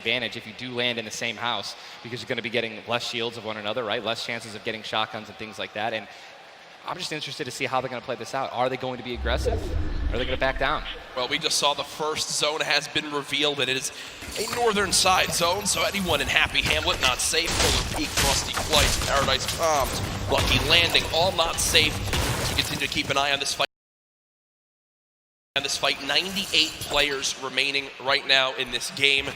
advantage if you do land in the same house, because you're going to be getting less shields of one another, right? Less chances of getting shotguns and things like that. And I'm just interested to see how they're going to play this out. Are they going to be aggressive? Or are they going to back down? Well, we just saw the first zone has been revealed, and it is a northern side zone, so anyone in Happy Hamlet not safe. Polar Peak, Frosty Flights, Paradise Palms, Lucky Landing, all not safe. As we continue to keep an eye on this fight. 98 players remaining right now in this game.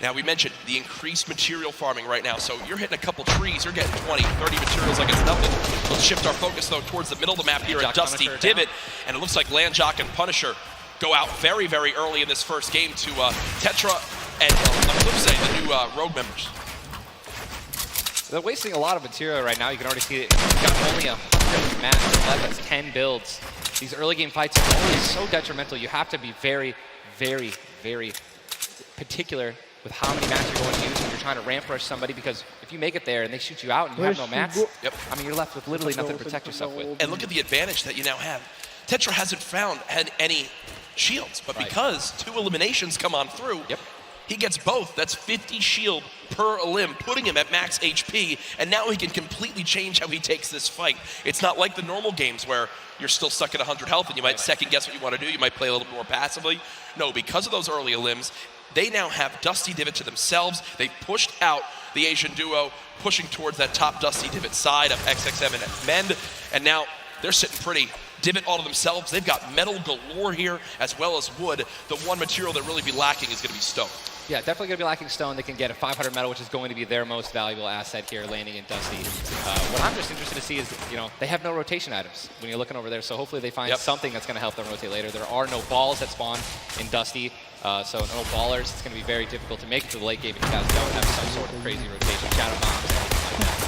Now, we mentioned the increased material farming right now, so you're hitting a couple trees, you're getting 20, 30 materials like it's nothing. Let's shift our focus, though, towards the middle of the map here at Dusty Divot, and it looks like Landjock and Punisher go out very, very early in this first game to Tetra and, on the flip side, the new Rogue members. They're wasting a lot of material right now. You can already see it. You've got only 100 matches left. That's 10 builds. These early game fights are always so detrimental. You have to be very, very, very particular with how many mats you're going to use when you're trying to ramp rush somebody, because if you make it there and they shoot you out and you have no mats, I mean, you're left with literally nothing to protect yourself with. And look at the advantage that you now have. Tetra hasn't found any shields, but because 2 eliminations come on through, he gets both. That's 50 shield per elim, putting him at max HP, and now he can completely change how he takes this fight. It's not like the normal games where you're still stuck at 100 health and you might second guess what you want to do. You might play a little more passively. No, because of those early elims, they now have Dusty Divot to themselves. They pushed out the Asian duo, pushing towards that top Dusty Divot side of XXM and Mende, and now they're sitting pretty. Divot all to themselves. They've got metal galore here, as well as wood. The one material that really be lacking is going to be stone. Yeah, definitely going to be lacking stone. They can get a 500 metal, which is going to be their most valuable asset here, landing in Dusty. What I'm just interested to see is, you know, they have no rotation items when you're looking over there, so hopefully they find something that's going to help them rotate later. There are no balls that spawn in Dusty, so no ballers. It's going to be very difficult to make it to the late game if you guys don't have some sort of crazy rotation, shadow bombs, anything like that.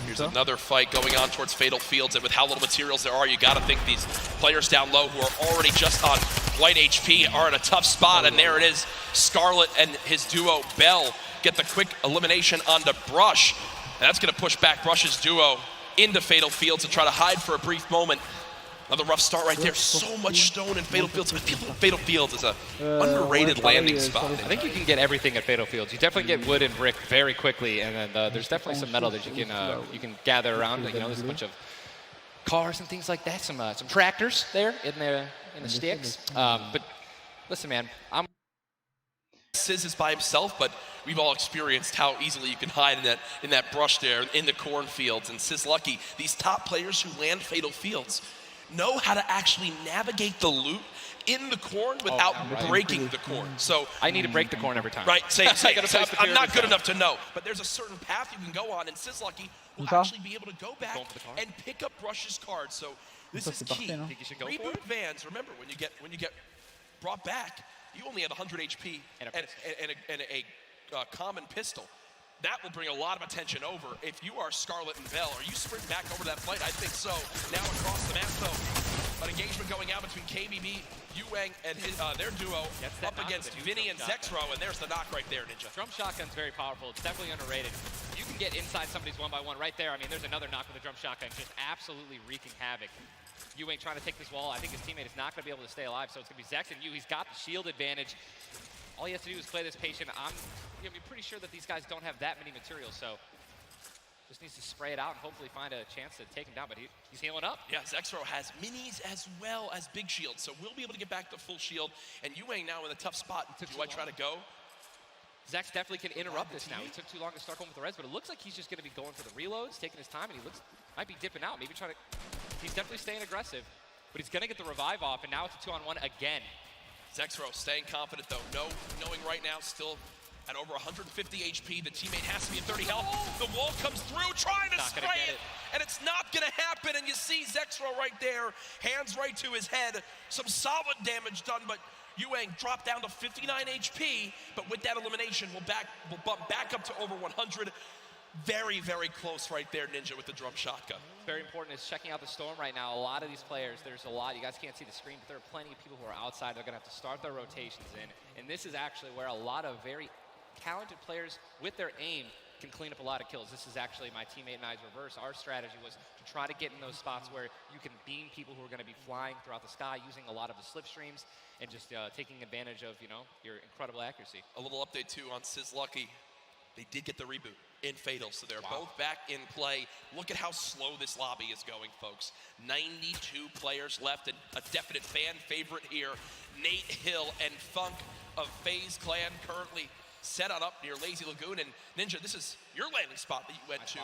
Here's another fight going on towards Fatal Fields, and with how little materials there are, you got to think these players down low who are already just on light HP are in a tough spot, and there it is. Scarlet and his duo, Bell, get the quick elimination onto Brush, and that's going to push back Brush's duo into Fatal Fields and try to hide for a brief moment. Another rough start right there. So much stone in Fatal Fields. Fatal Fields is a underrated landing spot. I think you can get everything at Fatal Fields. You definitely get wood and brick very quickly, and then there's definitely some metal that you can gather around. You know, there's a bunch of cars and things like that. Some tractors there in the sticks. But listen, man, SUIS is by himself, but we've all experienced how easily you can hide in that brush there in the cornfields. And SUIS Lucky, these top players who land Fatal Fields, know how to actually navigate the loot in the corn without breaking the corn. So I need to break the corn every time. Right, I'm not good enough to know, but there's a certain path you can go on, and SUIS Lucky will actually be able to go back and pick up Brush's card. So this is key. Think you should go Reboot for it? Vans, remember, when you get brought back, you only had 100 HP and a common pistol. That will bring a lot of attention over. If you are Scarlet and Bell, are you sprinting back over that fight? I think so. Now across the map, though, an engagement going out between KBB, Yuang, and their duo up against Vinny and Zexro, and there's the knock right there, Ninja. Drum shotgun's very powerful. It's definitely underrated. You can get inside somebody's one-by-one right there. I mean, there's another knock with a drum shotgun, just absolutely wreaking havoc. Yuang trying to take this wall. I think his teammate is not going to be able to stay alive, so it's going to be Zex and Yu. He's got the shield advantage. All he has to do is play this patient. I'm going to be pretty sure that these guys don't have that many materials, so just needs to spray it out and hopefully find a chance to take him down, but he's healing up. Yeah, Zexro has minis as well as big shields, so we'll be able to get back to full shield. And Yuang now in a tough spot. Do I try to go? Zex definitely can interrupt this now. He took too long to start going with the res, but it looks like he's just going to be going for the reloads, taking his time, and he might be dipping out, maybe trying to. He's definitely staying aggressive, but he's going to get the revive off, and now it's a 2-on-1 again. Zexro staying confident though, knowing right now still at over 150 HP, the teammate has to be at 30 health. The wall comes through, trying to spray it, and it's not gonna happen, and you see Zexro right there, hands right to his head, some solid damage done, but Yuang dropped down to 59 HP, but with that elimination, we'll bump back up to over 100. Very, very close right there, Ninja, with the drum shotgun. Very important is checking out the storm right now. A lot of these players, there's a lot, you guys can't see the screen, but there are plenty of people who are outside. They're gonna have to start their rotations in. And this is actually where a lot of very talented players with their aim can clean up a lot of kills. This is actually my teammate and I's reverse. Our strategy was to try to get in those spots where you can beam people who are going to be flying throughout the sky using a lot of the slipstreams and just taking advantage of, you know, your incredible accuracy. A little update too on Sizz Lucky. They did get the reboot in Fatal, so they're both back in play. Look at how slow this lobby is going, folks. 92 players left, and a definite fan favorite here. Nate Hill and Funk of FaZe Clan currently set on up near Lazy Lagoon. And Ninja, this is your landing spot that you went to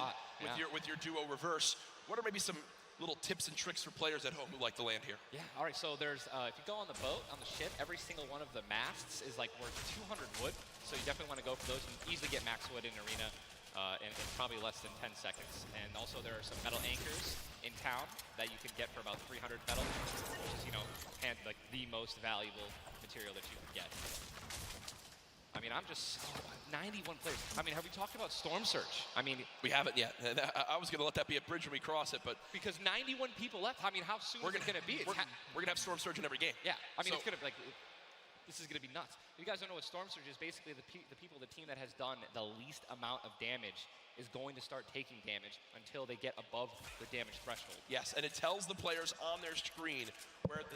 with your duo reverse. What are maybe some little tips and tricks for players at home who like to land here? Yeah, all right, so there's, if you go on the boat, on the ship, every single one of the masts is like worth 200 wood, so you definitely want to go for those. You can easily get max wood in Arena in probably less than 10 seconds. And also there are some metal anchors in town that you can get for about 300 metal, which is, you know, like the most valuable material that you can get. I mean, I'm just 91 players. I mean, have we talked about Storm Surge? I mean, we haven't yet. I was going to let that be a bridge when we cross it, but because 91 people left. I mean, how soon is it going to be? We're going to have Storm Surge in every game. Yeah, I mean, it's going to be like, this is going to be nuts. If you guys don't know what Storm Surge is, basically the team that has done the least amount of damage is going to start taking damage until they get above the damage threshold. Yes, and it tells the players on their screen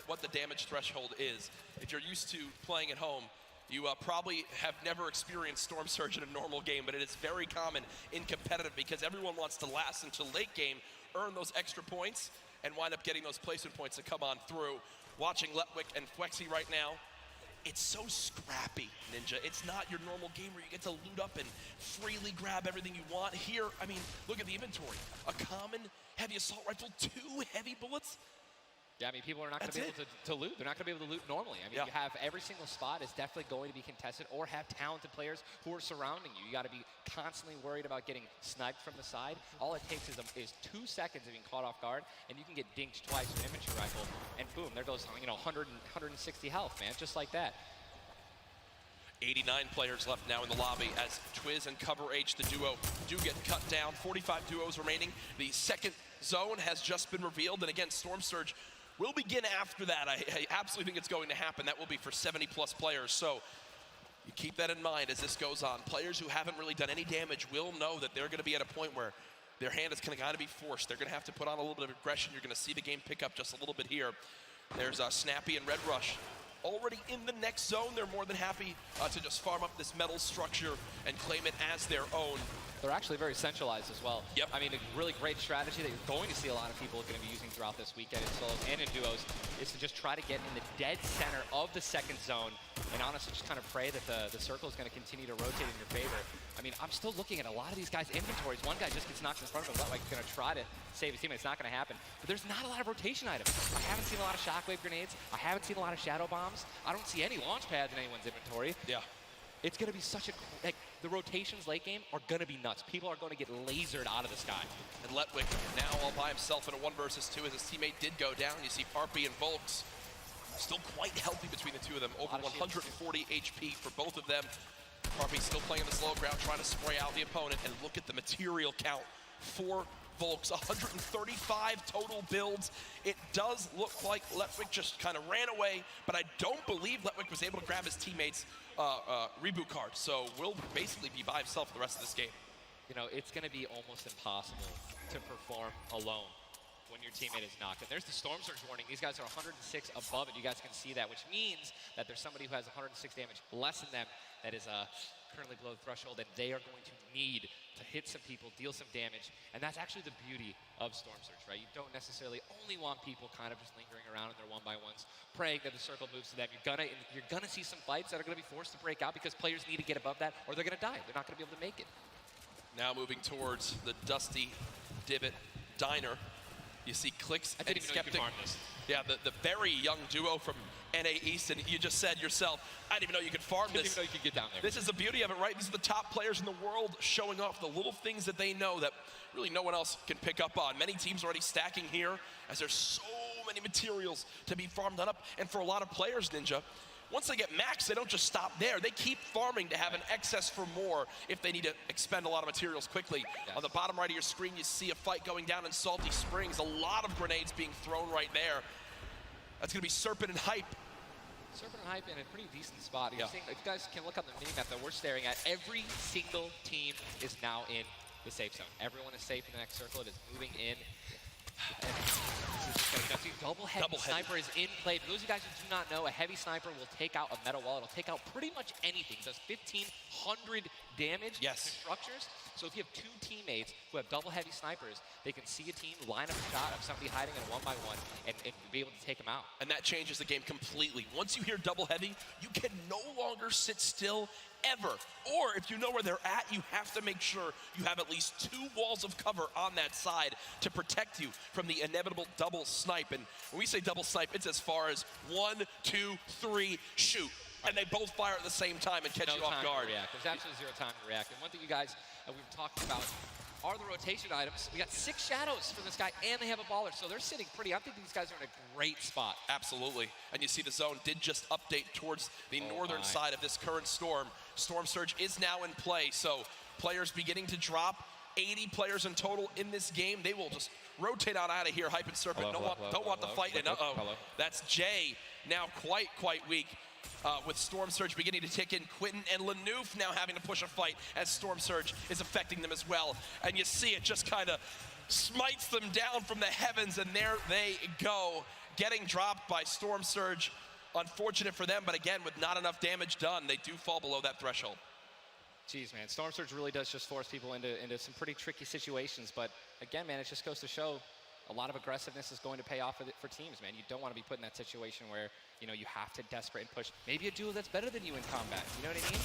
what the damage threshold is. If you're used to playing at home, you probably have never experienced Storm Surge in a normal game, but it is very common in competitive because everyone wants to last until late game, earn those extra points, and wind up getting those placement points to come on through. Watching Letwick and Flexi right now, it's so scrappy, Ninja. It's not your normal game where you get to loot up and freely grab everything you want. Here, I mean, look at the inventory. A common heavy assault rifle, 2 heavy bullets. Yeah, I mean, people are not going to be able to loot. They're not going to be able to loot normally. I mean, you have every single spot is definitely going to be contested or have talented players who are surrounding you. You got to be constantly worried about getting sniped from the side. All it takes is 2 seconds of being caught off guard, and you can get dinked twice with an infantry rifle, and boom, there goes, you know, 160 health, man, just like that. 89 players left now in the lobby as Twiz and Cover H, the duo, do get cut down. 45 duos remaining. The second zone has just been revealed, and again, Storm Surge will begin after that. I absolutely think it's going to happen. That will be for 70-plus players. So you keep that in mind as this goes on. Players who haven't really done any damage will know that they're going to be at a point where their hand is going to be forced. They're going to have to put on a little bit of aggression. You're going to see the game pick up just a little bit here. There's Snappy and Red Rush already in the next zone. They're more than happy to just farm up this metal structure and claim it as their own. They're actually very centralized as well. Yep. I mean, a really great strategy that you're going to see a lot of people going to be using throughout this weekend in solos and in duos is to just try to get in the dead center of the second zone and honestly just kind of pray that the circle is going to continue to rotate in your favor. I mean, I'm still looking at a lot of these guys' inventories. One guy just gets knocked in front of him. Like he's going to try to save his team. It's not going to happen. But there's not a lot of rotation items. I haven't seen a lot of shockwave grenades. I haven't seen a lot of shadow bombs. I don't see any launch pads in anyone's inventory. Yeah. It's going to be such a, like, the rotations late game are going to be nuts. People are going to get lasered out of the sky. And Letwick now all by himself in a 1 versus 2 as his teammate did go down. You see Parpy and Volks still quite healthy between the two of them. Over 140 HP for both of them. Parpy still playing the slow ground, trying to spray out the opponent. And look at the material count for Volks, 135 total builds. It does look like Letwick just kind of ran away, but I don't believe Letwick was able to grab his teammate's reboot card. So will basically be by himself the rest of this game. You know, it's going to be almost impossible to perform alone when your teammate is knocked. And there's the Storm Surge warning. These guys are 106 above it. You guys can see that, which means that there's somebody who has 106 damage less than them that is currently below the threshold, and they are going to need to hit some people, deal some damage. And that's actually the beauty of Storm Surge, right? You don't necessarily only want people kind of just lingering around in their 1-by-1s, praying that the circle moves to them. You're gonna see some fights that are gonna be forced to break out because players need to get above that or they're gonna die. They're not gonna be able to make it. Now moving towards the Dusty Divot Diner. You see Clicks and Skeptic. Yeah, the very young duo from NA East, and you just said yourself, I didn't even know you could farm this. Didn't even know you could get down there. This is the beauty of it, right? These are the top players in the world showing off the little things that they know that really no one else can pick up on. Many teams already stacking here as there's so many materials to be farmed up. And for a lot of players, Ninja, once they get max, they don't just stop there. They keep farming to have an excess for more if they need to expend a lot of materials quickly. Yes. On the bottom right of your screen, you see a fight going down in Salty Springs. A lot of grenades being thrown right there. That's going to be Serpent and Hype Serpent and Hype in a pretty decent spot. You're seeing, if you guys can look on the mini-map that we're staring at, every single team is now in the safe zone. Everyone is safe in the next circle. It is moving in. And see, double heavy sniper is in play. For those of you guys who do not know, a heavy sniper will take out a metal wall. It'll take out pretty much anything. It does 1,500 damage to structures. So if you have two teammates who have double heavy snipers, they can see a team, line up a shot of somebody hiding in a 1-by-1 and be able to take them out. And that changes the game completely. Once you hear double heavy, you can no longer sit still ever. Or if you know where they're at, you have to make sure you have at least 2 walls of cover on that side to protect you from the inevitable double snipe. And when we say double snipe, it's as far as 1, 2, 3, shoot. And they both fire at the same time and catch you off guard. There's absolutely zero time to react. And one thing you guys we've been talking about are the rotation items. We got 6 shadows for this guy, and they have a baller, so they're sitting pretty. I think these guys are in a great spot. Absolutely. And you see the zone did just update towards the northern side of this current storm. Storm Surge is now in play, so players beginning to drop. 80 players in total in this game. They will just rotate on out of here. Hype and Serpent don't want the fight. And that's Jay now quite weak. With Storm Surge beginning to tick in. Quentin and Lanouf now having to push a fight as Storm Surge is affecting them as well. And you see it just kind of smites them down from the heavens, and there they go, getting dropped by Storm Surge. Unfortunate for them, but again, with not enough damage done, they do fall below that threshold. Jeez, man, Storm Surge really does just force people into some pretty tricky situations. But again, man, it just goes to show a lot of aggressiveness is going to pay off for teams, man. You don't want to be put in that situation where, you know, you have to desperate and push. Maybe a duo that's better than you in combat. You know what I mean?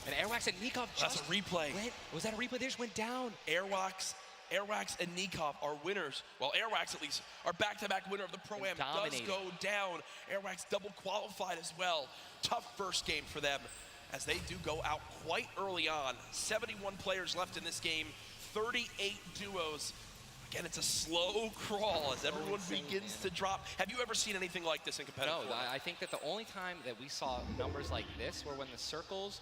And Airwax and Nikov just... That's a replay. Was that a replay? They just went down. Airwax and Nikov are winners. Well, Airwax at least are back-to-back winner of the Pro-Am. Does go down. Airwax double qualified as well. Tough first game for them as they do go out quite early on. 71 players left in this game, 38 duos. Again, it's a slow crawl as everyone begins to drop. Have you ever seen anything like this in competitive format? No, I think that the only time that we saw numbers like this were when the circles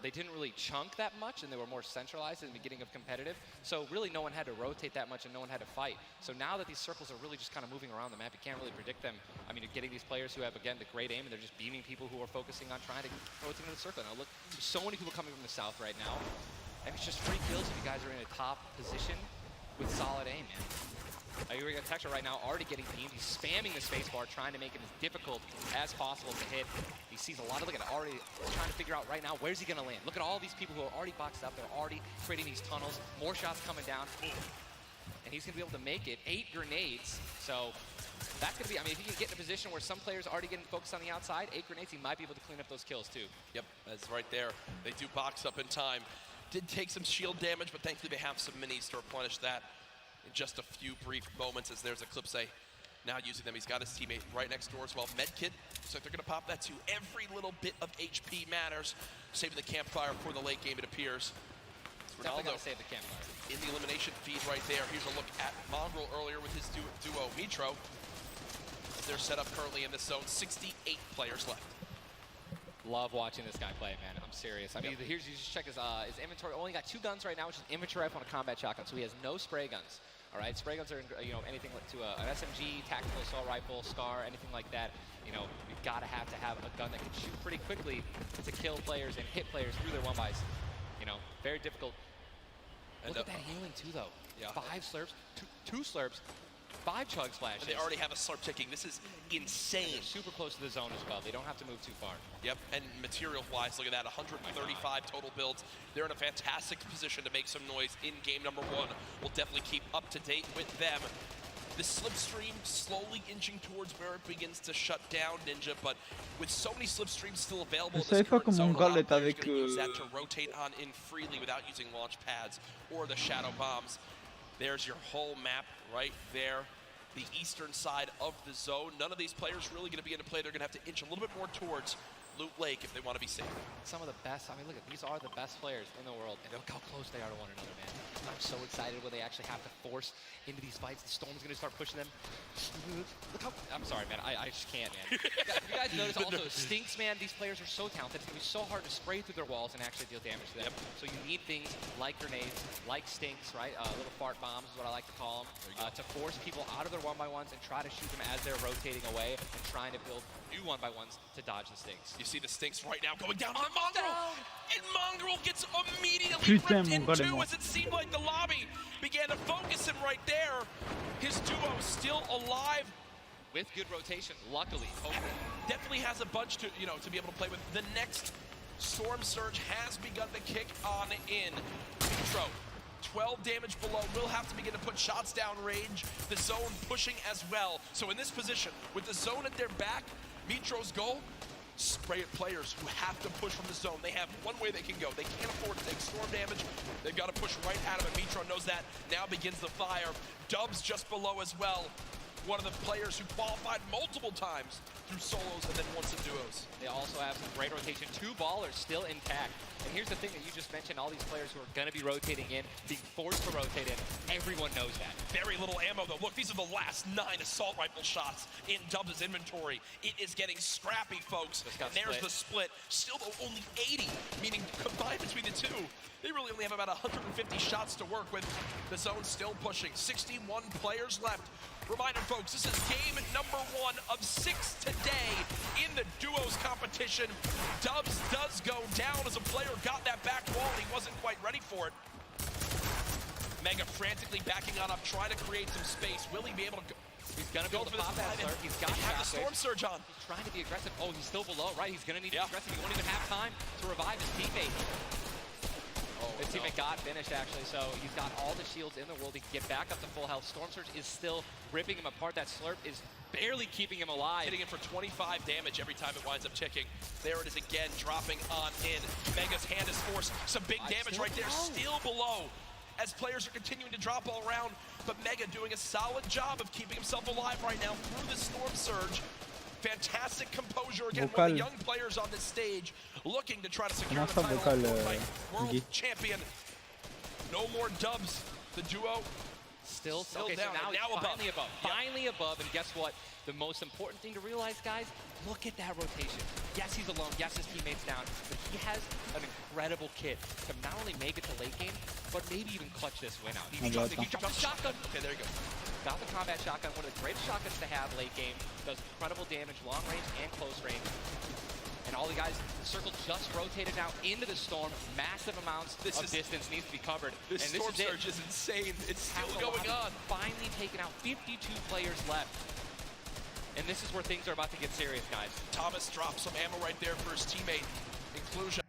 they didn't really chunk that much and they were more centralized in the beginning of competitive. So really no one had to rotate that much and no one had to fight. So now that these circles are really just kind of moving around the map, you can't really predict them. I mean, you're getting these players who have, again, the great aim and they're just beaming people who are focusing on trying to rotate into the circle. Now look, there's so many people coming from the south right now. And it's just free kills if you guys are in a top position with solid aim, man. You're going to Tetra right now, already getting beamed. He's spamming the spacebar, trying to make it as difficult as possible to hit. He sees a lot of, look at it, already trying to figure out right now, where's he going to land? Look at all these people who are already boxed up. They're already creating these tunnels. More shots coming down. And he's going to be able to make it. 8 grenades. So that's going to be, I mean, if he can get in a position where some players are already getting focused on the outside, 8 grenades, he might be able to clean up those kills too. Yep, that's right there. They do box up in time. Did take some shield damage, but thankfully they have some minis to replenish that in just a few brief moments as there's Eclipse now using them. He's got his teammate right next door as well. Medkit, so they're gonna pop that too. Every little bit of HP matters. Saving the campfire for the late game, it appears. Definitely gotta save the campfire. In the elimination feed right there. Here's a look at Mongrel earlier with his duo Mitro. They're set up currently in this zone. 68 players left. Love watching this guy play, man. I'm serious. I mean, here's, you just check his inventory. Only got 2 guns right now, which is inventory rifle and a combat shotgun, so he has no spray guns. All right, spray guns are, you know, anything to an SMG, tactical assault rifle, SCAR, anything like that. You know, you've got to have a gun that can shoot pretty quickly to kill players and hit players through their 1-bys. You know, very difficult. Look at that healing too, though. Yeah. 5 slurps, 2 slurps. 5 chug splashes. And they already have a slurp ticking. This is insane. They're super close to the zone as well. They don't have to move too far. Yep, and material-wise, look at that, 135 total builds. They're in a fantastic position to make some noise in game number 1. We'll definitely keep up to date with them. The slipstream slowly inching towards where it begins to shut down Ninja, but with so many slipstreams still available in this current zone, a lot of players are going to use that to rotate on in freely without using launch pads or the shadow bombs. There's your whole map right there, the eastern side of the zone. None of these players really going to be into play. They're going to have to inch a little bit more towards Loot Lake if they want to be safe. Some of the best, I mean, look, these are the best players in the world, and look how close they are to one another, man. I'm so excited when they actually have to force into these fights. The Storm's going to start pushing them. Look how, I'm sorry, man, I just can't, man. You guys notice also, Stinks, man, these players are so talented. It's going to be so hard to spray through their walls and actually deal damage to them. So you need things like grenades, like Stinks, right? Little fart bombs is what I like to call them, to force people out of their 1x1s and try to shoot them as they're rotating away and trying to build new 1x1s to dodge the Stinks. You see the Stinks right now going down on Mongrel, and Mongrel gets immediately ripped in two as it seemed like the lobby began to focus him right there. His duo still alive. With good rotation, luckily. Definitely has a bunch to, to be able to play with. The next Storm Surge has begun to kick on in. Metro, 12 damage below, will have to begin to put shots down range. The zone pushing as well. So in this position, with the zone at their back, Metro's goal, spray at players who have to push from the zone. They have one way they can go. They can't afford to take storm damage. They've got to push right at him, and Metro knows that. Now begins the fire. Dubs just below as well. One of the players who qualified multiple times through solos and then once in duos. They also have some great rotation. 2 ballers still intact. And here's the thing that you just mentioned, all these players who are going to be rotating in, being forced to rotate in. Everyone knows that. Very little ammo, though. Look, these are the last 9 assault rifle shots in Dubs' inventory. It is getting scrappy, folks. And there's the split. Still, though, only 80, meaning combined between the two, they really only have about 150 shots to work with. The zone still pushing. 61 players left. Reminder, folks, this is game number 1 of 6 today in the duos competition. Dubs does go down as a player got that back wall and he wasn't quite ready for it. Mega frantically backing on up, trying to create some space. Will he be able to go? He's going to be able to pop that slurp. He's got the storm surge on. He's trying to be aggressive. Oh, he's still below, right? He's going to need to be aggressive. He won't even have time to revive his teammate. His teammate got finished, actually, so he's got all the shields in the world. He can get back up to full health. Storm Surge is still ripping him apart. That slurp is barely keeping him alive. Hitting him for 25 damage every time it winds up ticking. There it is again, dropping on in. Mega's hand is forced. Some big damage right there, still below. As players are continuing to drop all around, but Mega doing a solid job of keeping himself alive right now through the Storm Surge. Fantastic composure again, one of the young players on this stage looking to try to secure the title of Fortnite World Champion. No more Dubs. The duo still down. So now finally above. Finally above, and guess what? The most important thing to realize, guys, look at that rotation. Yes, he's alone. Yes, his teammate's down. But he has an incredible kit to not only make it to late game, but maybe even clutch this win out. He dropped the shotgun. Okay, there you go. Got the combat shotgun, one of the greatest shotguns to have late game. Does incredible damage, long range and close range. And all the guys, the circle just rotated now into the storm. Massive amounts of distance needs to be covered. This storm surge is insane. It's still going on. Finally taken out, 52 players left. And this is where things are about to get serious, guys. Thomas drops some ammo right there for his teammate, Inclusion.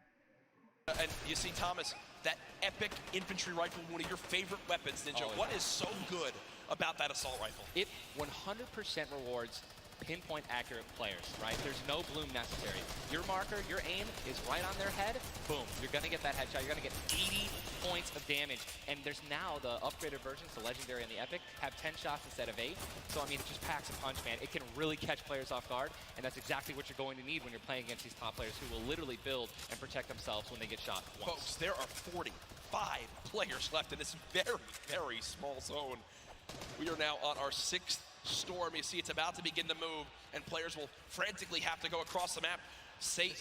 And you see Thomas, that epic infantry rifle, one of your favorite weapons, Ninja. What is so good about that assault rifle? It 100% rewards pinpoint accurate players, right? There's no bloom necessary. Your marker, your aim is right on their head, boom, you're gonna get that headshot. You're gonna get 80 points of damage. And there's now the upgraded versions, the Legendary and the Epic, have 10 shots instead of 8. So I mean, it just packs a punch, man. It can really catch players off guard, and that's exactly what you're going to need when you're playing against these top players who will literally build and protect themselves when they get shot once. Folks, there are 45 players left in this very, very small zone. We are now on our 6th storm. You see it's about to begin to move, and players will frantically have to go across the map. Zayt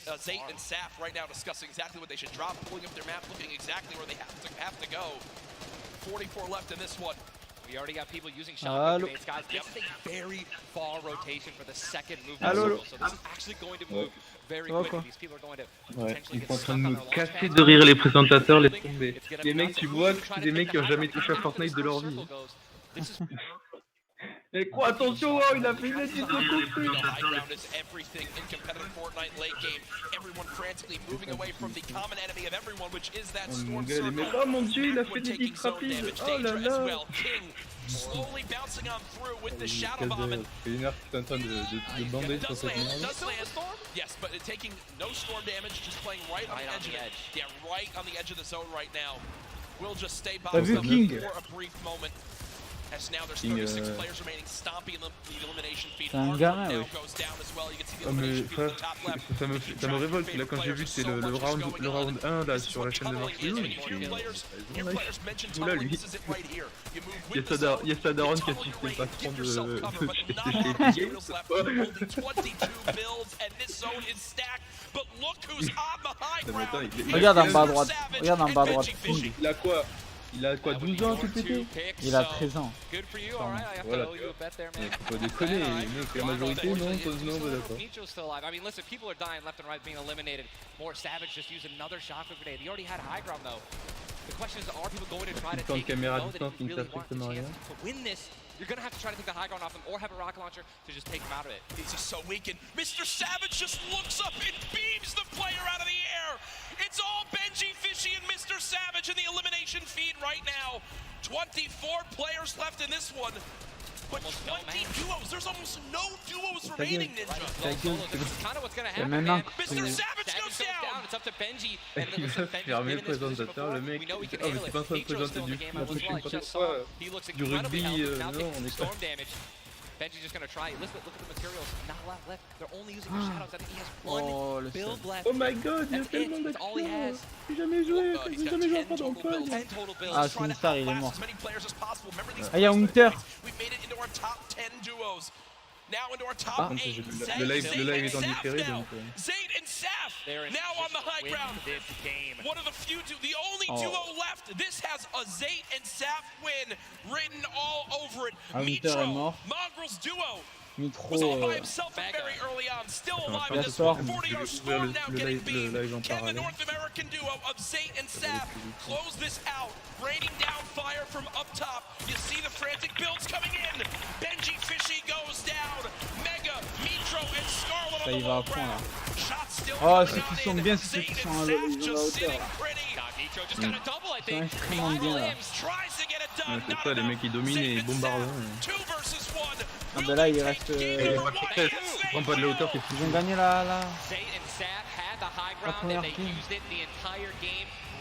and Saf right now discussing exactly what they should drop, pulling up their map, looking exactly where they have to go. 44 left in this one. We already got people using shotgun grenades, guys. This is a very far rotation for the second movement circle, so this is actually going to move very quickly. These people are going to potentially get stuck on their launch pad. Casser de rire les présentateurs, laisse tomber. Les mecs, tu vois que c'est des mecs qui ont jamais touché à Fortnite de leur vie. Mais quoi, attention, oh, il a fait une étude de construit. The high ground is everything in competitive Fortnite late game. Everyone frantically moving away from the common enemy of everyone, which is that storm circle. Oh mon dieu, il a fait des hits rapides. Oh là là. King slowly bouncing on through with the shadow bomb. And Féinard qui est en train de bander sur cette merde. Yes, but taking no storm damage, just playing right on the edge of it. Yeah, right on the edge of the zone right now. We'll just stay by for a brief moment. As now there's King, 36 players remaining, stomping the elimination feed. C'est un gamin, now oui. goes down as well. You can see the Oh mais elimination feed frère, at the top left. ça me révolte là quand j'ai vu c'est le round 1 là sur la chaîne de Marseille. Là lui, il y a sa daronne qui assiste le patron de Regarde en bas à droite. Regarde en bas à droite. Il a quoi 12 ans tout pété? Il a 13 ans. Voilà, faut pas déconner, mec, la majorité non, non, bah d'accord. I mean, listen, people are dying left and right, being eliminated. More Savage just used another shotgun grenade. He already had high ground though. The question is, are people going to try to take it? You know that if you really want the chance to win this, you're going to have to try to take the high ground off them or have a rocket launcher to just take them out of it. He's just so weakened. Mr. Savage just looks up and beams the player out of the air. It's all Benji, Fishy, and Mr. Savage in the elimination feed right now. 24 players left in this one. But 20 duos, there's almost no duos remaining, Ninja. Kind of what's going to Et happen, maintenant, man. Mr. Savage goes down. It's up to Benji. Il va fermer le présentateur, le mec. Oh mais c'est pas en train de présenter du foot, la prochaine fois du rugby, non on est pas... Benji's just gonna try. Look at the materials. Not a lot left. They're only using the shadows. I think he has one build left. Oh my god, il y a tellement d'actions. J'ai jamais joué pendant le fun. 10 total builds. Ah, Sinistar, il est mort. Ah, il y a Hunter. Now into our top 8. Le live est en différé donc. Zayd and Saf now on the high ground. One of the few, the only duo left. This has a Zayd and Saf win written all over it. Hunter est mort. Mongrel's duo. Mitro, Was all by himself very early on, still alive in this 40-yard storm now getting beat. Can the North American duo of Zayd and Saf close this out? Raining down fire from up top. You see the frantic builds coming in. Benji Fishy goes down. Mega, Mitro, and Scarlet on the low ground. Shots still oh, ceux qui sont bien, c'est ceux qui sont à la hauteur. Ils sont extrêmement bien là. C'est ça, les mecs ils dominent et ils bombardent. Ah bah là il reste... Prends pas de la hauteur, c'est fou. Ils ont gagné la première team.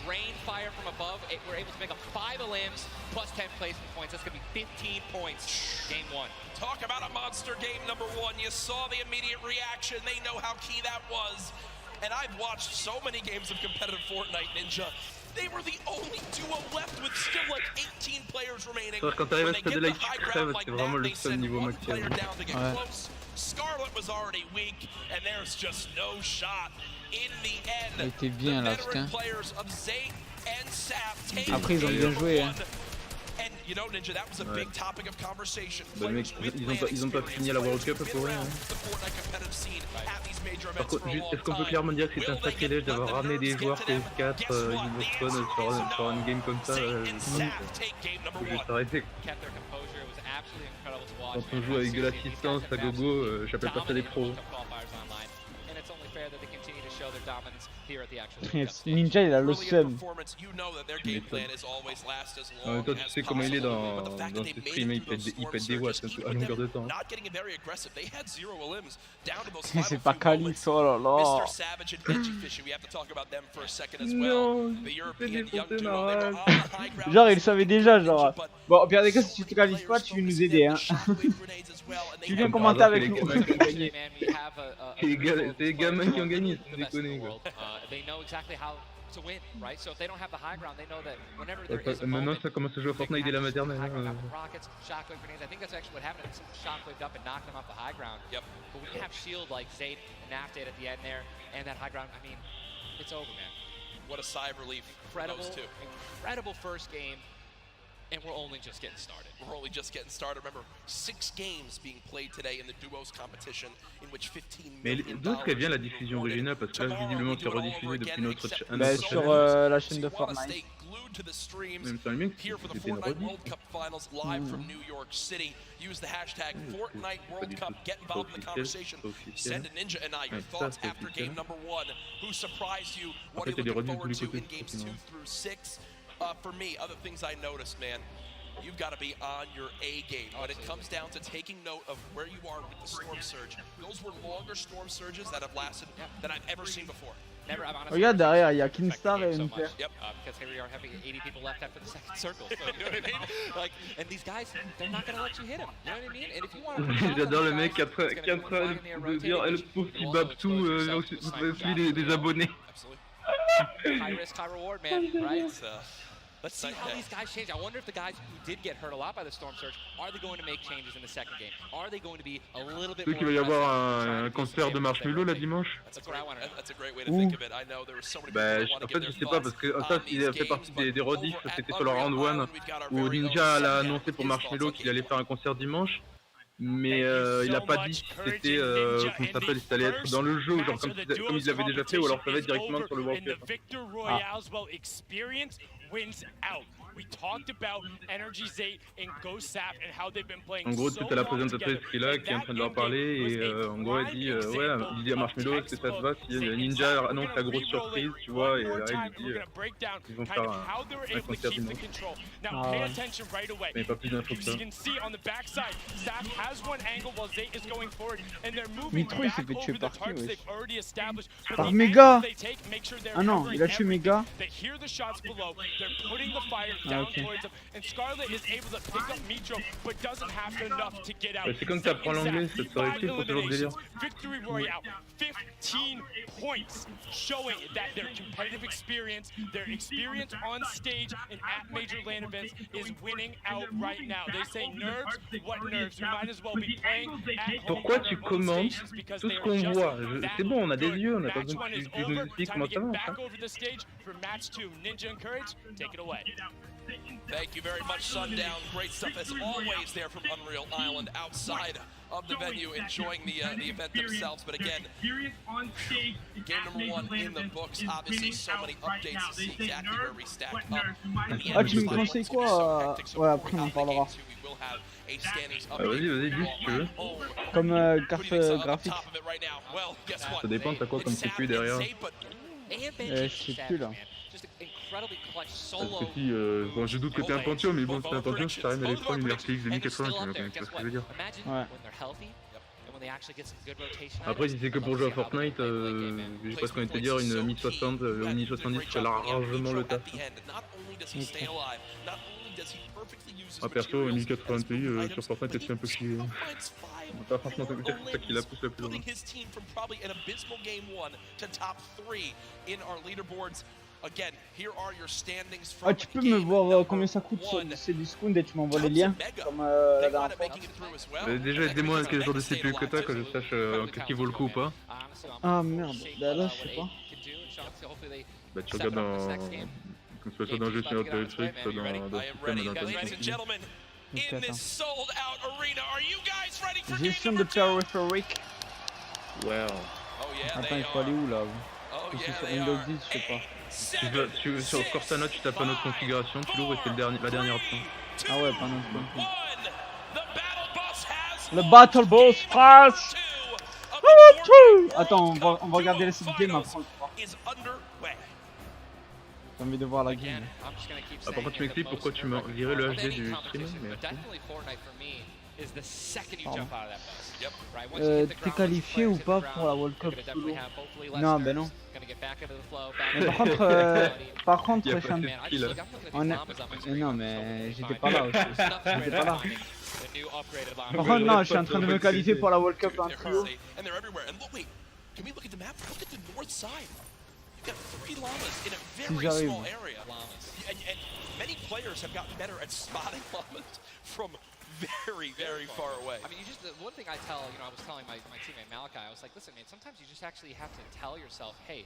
Rain fire from above. We're able to make up 5 limbs plus 10 placement points. That's going to be 15 points. Game 1. Talk about a monster game number 1. You saw the immediate reaction. They know how key that was. And I've watched so many games of competitive Fortnite, Ninja. They were the only duo left with still like 18 players remaining. Quand t'arrives à ce stade-là, c'est vraiment le seul niveau maximum. Scarlet was already weak, and there's just no shot. In the end, il était bien là, putain. Après ils ont bien joué. Hein. Ouais. Bah mec, ils ont pas fini à la World Cup pour rien. Par contre, est-ce qu'on peut clairement dire que c'est un sacrilège d'avoir ramené des joueurs PS4 Xbox One sur un game comme ça? Faut juste arrêter. Quand on joue avec de l'assistance à gogo, j'appelle pas ça des pros. Ninja il a le seum. En même temps tu sais comment il est dans ses streams, il pète des watts à longueur de temps. C'est pas Calix, oh là là. Non, c'est défoncer ma race. Genre il savait déjà genre. Bon au pire des cas si tu te qualifies pas tu veux nous aider hein. Tu viens commenter avec nous. C'est les gamins qui ont gagné, c'est déconné quoi. Maintenant ça commence à jouer à Fortnite dès la maternelle. What a sigh of relief. Incredible first game. And we're only just getting started. We're only just getting started. Remember, 6 games being played today in the duos competition, in which 15 Mais d'où serait bien la diffusion originale parce que là visiblement c'est rediffusé depuis notre chaîne. Bah sur la chaîne de Fortnite. Même ça bien que c'était une rediff. Use the hashtag Fortnite World Cup. Get involved in the conversation. Send a Ninja and I your thoughts after game number 1. Who surprised you? What are you looking forward to in games 2 through 6? For me, other things I noticed, man, you've got to be on your A game. When it comes down to taking note of where you are with the storm surge, those were longer storm surges that have lasted than I've ever seen before. never, I've honestly Regarde never derrière, seen il y a affect the Kinstar game et so Nuclear. much, because here we are having 80 people left after the second circle. So, you know what I mean? Like, and these guys, they're not gonna let you hit them. You know what I mean? And if you want to put shots on J'adore these le mec guys, après it's gonna be when flying in the air, de dire rotating, le which pauvre you petit also Babsou expose yourself to a sniper suit shot. des abonnés. Absolutely. High risk, high reward, man, right? Let's See how these guys change. I wonder if the guys who did get hurt a lot by the Storm Surge, are they going to make changes in the second game? Are they going to be a little bit Tu sais more qu'il va y avoir aggressive, un trying to do some concert de damage as they Marshmello là rotate? dimanche? That's what I want to know. That's a great way to think of it. I know there were so many people Bah, that want to en give fait, je their sais pas thoughts parce que on ça, these il fait games, partie but des rediffs. over at C'était sur le round Unreal 1 Island, we've got our où very own Ninja l'a Sundown annoncé with pour his thoughts Marshmello on qu'il game allait one. faire un concert dimanche. Mais il a pas dit si c'était, comment ça s'appelle, si ça allait être dans le jeu, genre comme ils l'avaient déjà fait, ou alors ça va être directement sur le World Cup. We talked about Energy's 8 and GoSap and how they've been playing En gros, so tu as la well présentatrice qui est là, qui est en train de leur parler, et en gros, elle dit ouais, il dit à Marshmello, est-ce que ça te va si Ninja annonce la grosse surprise, tu vois, et là, il dit ils vont faire un concert dimanche. Mais pas plus d'infos que ça. Mitro, il s'est fait tuer par qui, wesh? Par Mega. Ah non, il a tué Mega. Ah, ok. C'est comme tu apprends l'anglais, ça te serait utile pour ce genre de délire. Victory Royale, 15 points, showing that their competitive experience, their experience on stage and at major LAN events is winning out right now. They say nerves, what nerves? We might as well be playing at home. Pourquoi tu commandes tout ce qu'on voit? C'est bon, on a des yeux, on a pas besoin que tu nous expliques comment ça marche. Thank you very much, Sundown. Great stuff as always there from Unreal Island outside of the venue, enjoying the event themselves. But again, game number 1 in the books. Obviously, so many updates to see exactly where we stack up. Ah, tu me conseilles quoi? Ouais, après on en parlera. Vas-y, dis si tu veux. Comme carte graphique. Ça dépend, t'as quoi comme CPU derrière? Je sais plus là. Parce que si, bon, je doute que t'es un Pentium, mais bon, c'est un Pentium, ça arrive à l'écran, une RTX 2080, tu vois ce que je veux dire. Ouais. Après, si c'est que pour jouer à Fortnite, j'ai presque envie de te dire, une 1060 ou une 1070, ça a largement le taf. Ah, perso, une 1080 Ti sur Fortnite, c'est un peu chier. Pas franchement, c'est ça qui la pousse le plus loin. Ah, tu peux me voir combien ça coûte sur ces discounts et tu m'envoies les liens comme la dernière fois. Déjà, aidez-moi quel genre de CPU que t'as, que je sache qu'est-ce qui vaut le coup ou pas. Ah merde, bah là je sais pas. Bah tu regardes dans... Comme ça, soit dans le jeu sur électrique, soit dans le système dans ton Ok, attends. Gestion de périphérique. Wow. Attends, il faut aller où là? Je suis sur Windows 10, je sais pas. Sur Cortana, tu tapes une autre configuration, tu l'ouvres et c'est la dernière option. Ah ouais, pas notre compte. Le Battle Boss France. Attends, on va regarder la suite game après. J'ai envie de voir la game. Ah, par contre, tu m'expliques pourquoi tu m'as viré le HD du stream, merci. T'es qualifié ou pas pour la World Cup solo? Non, ben non. Mais par contre, non, mais j'étais pas là aussi. J'étais pas là. Par contre, non, je suis en train de me qualifier pour la World Cup en trio. Si j'arrive. Very far away. I mean, the one thing I was telling my teammate Malachi, I was like, listen, man, sometimes you just actually have to tell yourself, hey,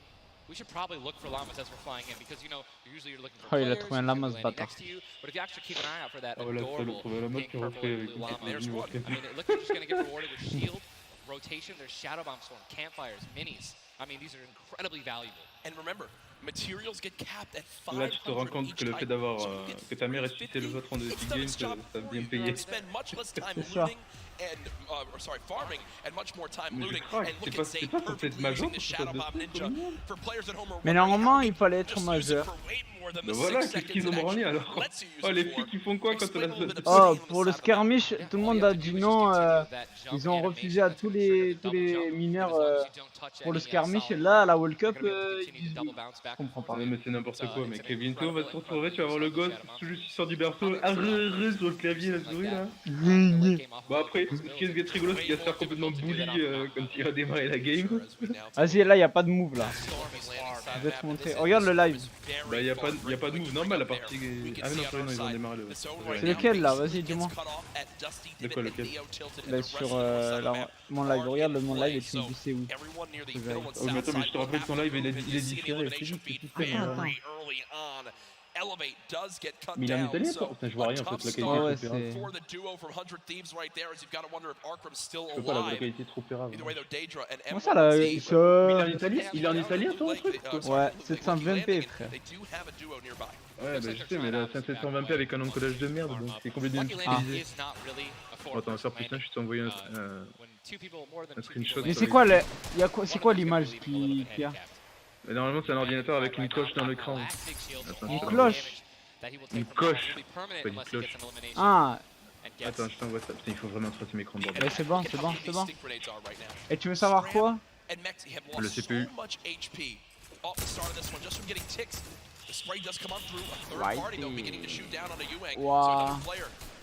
we should probably look for llamas as we're flying in because usually you're looking for players, il a trouvé un lama ce bâtard. next to you, but if you actually keep an eye out for that Oh, là, adorable pink, purple, and blue llama, there's one. I mean, look, you're just going to get rewarded with shield, rotation, there's shadow bomb storm, campfires, minis. I mean, these are incredibly valuable. And remember, materials get capped at 500 Là, tu te rends compte que le fait d'avoir que ta mère ait cité le patron de Epic Games, ça a bien payé. C'est ça. C'est pas censé être majeur pour ça Mais normalement, il fallait être majeur. Ben voilà, qu'est-ce qu'ils ont branlé alors? Oh, les filles qui font quoi quand on a... Oh, pour le skirmish, tout le monde a dit non. Ils ont refusé à tous les mineurs pour le skirmish. Et là, à la World Cup, ils disent oui. Je comprends pas. Non mais c'est n'importe quoi, mec. Bientôt on va se retrouver, tu vas voir le gosse tout juste qui sort du berceau, sur le clavier, la souris là. Bon après, ce qui est rigolo, c'est qu'il va se faire complètement bully quand il va démarrer la game. Vas-y, là, y a pas de move là. Je vais te montrer. Regarde le live. Bah y a pas de move normal la partie. Ah mais non, sorry, non, ils ont démarré le... C'est lequel là? Vas-y, dis-moi. De quoi lequel? Bah, sur mon live. Regarde le mon live et tu me dis c'est où. Oh mais attends, mais je te rappelle que ton live il est différé, c'est juste que tu fais. Mais il est en italien toi? Putain, je vois rien en fait, la qualité Ouais, est trop pérave. Je peux pas, la qualité est trop pérave. Comment ça là? Il est en italien ton truc? Ouais, 720p frère. Ouais bah je sais, mais là 720p avec un encodage de merde, donc c'est complètement utilisé. Attends, on va faire plus simple, je t'ai envoyé un screenshot. Mais c'est quoi c'est quoi l'image qu'il y a? Normalement c'est un ordinateur avec une cloche dans l'écran. Une cloche? Une coche, pas une cloche. Ah. Attends, je t'envoie ça. Putain, il faut vraiment un troisième écran de bordel. Bah c'est bon. Et tu veux savoir quoi? Le CPU. Waouh.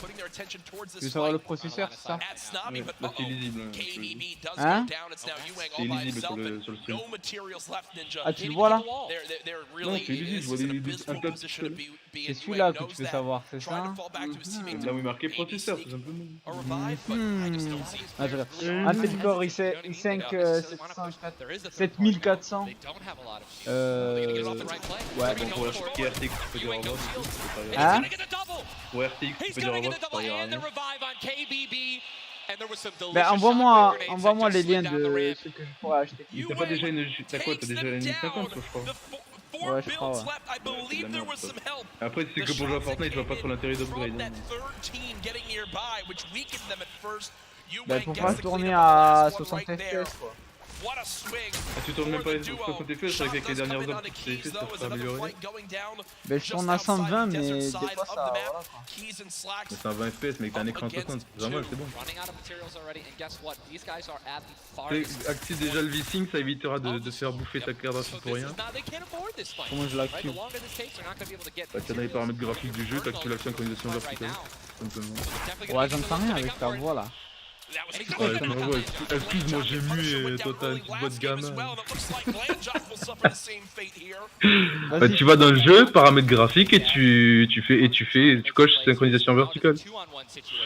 Tu veux savoir le processeur, c'est ça? Ouais, là c'est illisible. Hein? C'est illisible sur le stream. Ah, tu le vois là? Non, c'est illisible, je vois un tas de pixels. C'est celui-là que tu veux savoir, c'est ça? Là où il est marqué processeur, tout simplement. Ah, je regarde. Intel Core i5 7400. Ouais. Bon, pour la partie RTX, tu peux dire au revoir. Hein? Pour RTX, tu peux dire au revoir, ça ira rien. Ben envoie-moi les liens de ce que je pourrais acheter. T'as pas déjà une... T'as quoi? T'as déjà une 50 je crois. Ouais, je crois, ouais. C'est de la merde, ça. Après, si c'est que pour jouer à Fortnite, je vois pas trop l'intérêt d'upgrade. Hein. Ben pour pas tourner à 60 FPS quoi. Ah, tu tournes même pas les 60 FPS avec les dernières heures que tu fait, ça s'est amélioré. Ben je tourne à 120 mais des fois ça... Voilà, quoi. Mais c'est un 20 FPS mais t'as un écran 60, c'est normal, c'est bon. Active déjà le V-Sync, ça évitera de se faire bouffer ta carte graphique pour rien. Comment je l'active? Bah t'as dans les paramètres graphiques du jeu, t'actives la synchronisation verticale. Ouais, j'en sais rien avec ta voix là. Ouais, excuse-moi, j'ai mu et toi t'as une petite voix de gamin. Bah tu vas dans le jeu, paramètres graphiques et tu coches synchronisation verticale.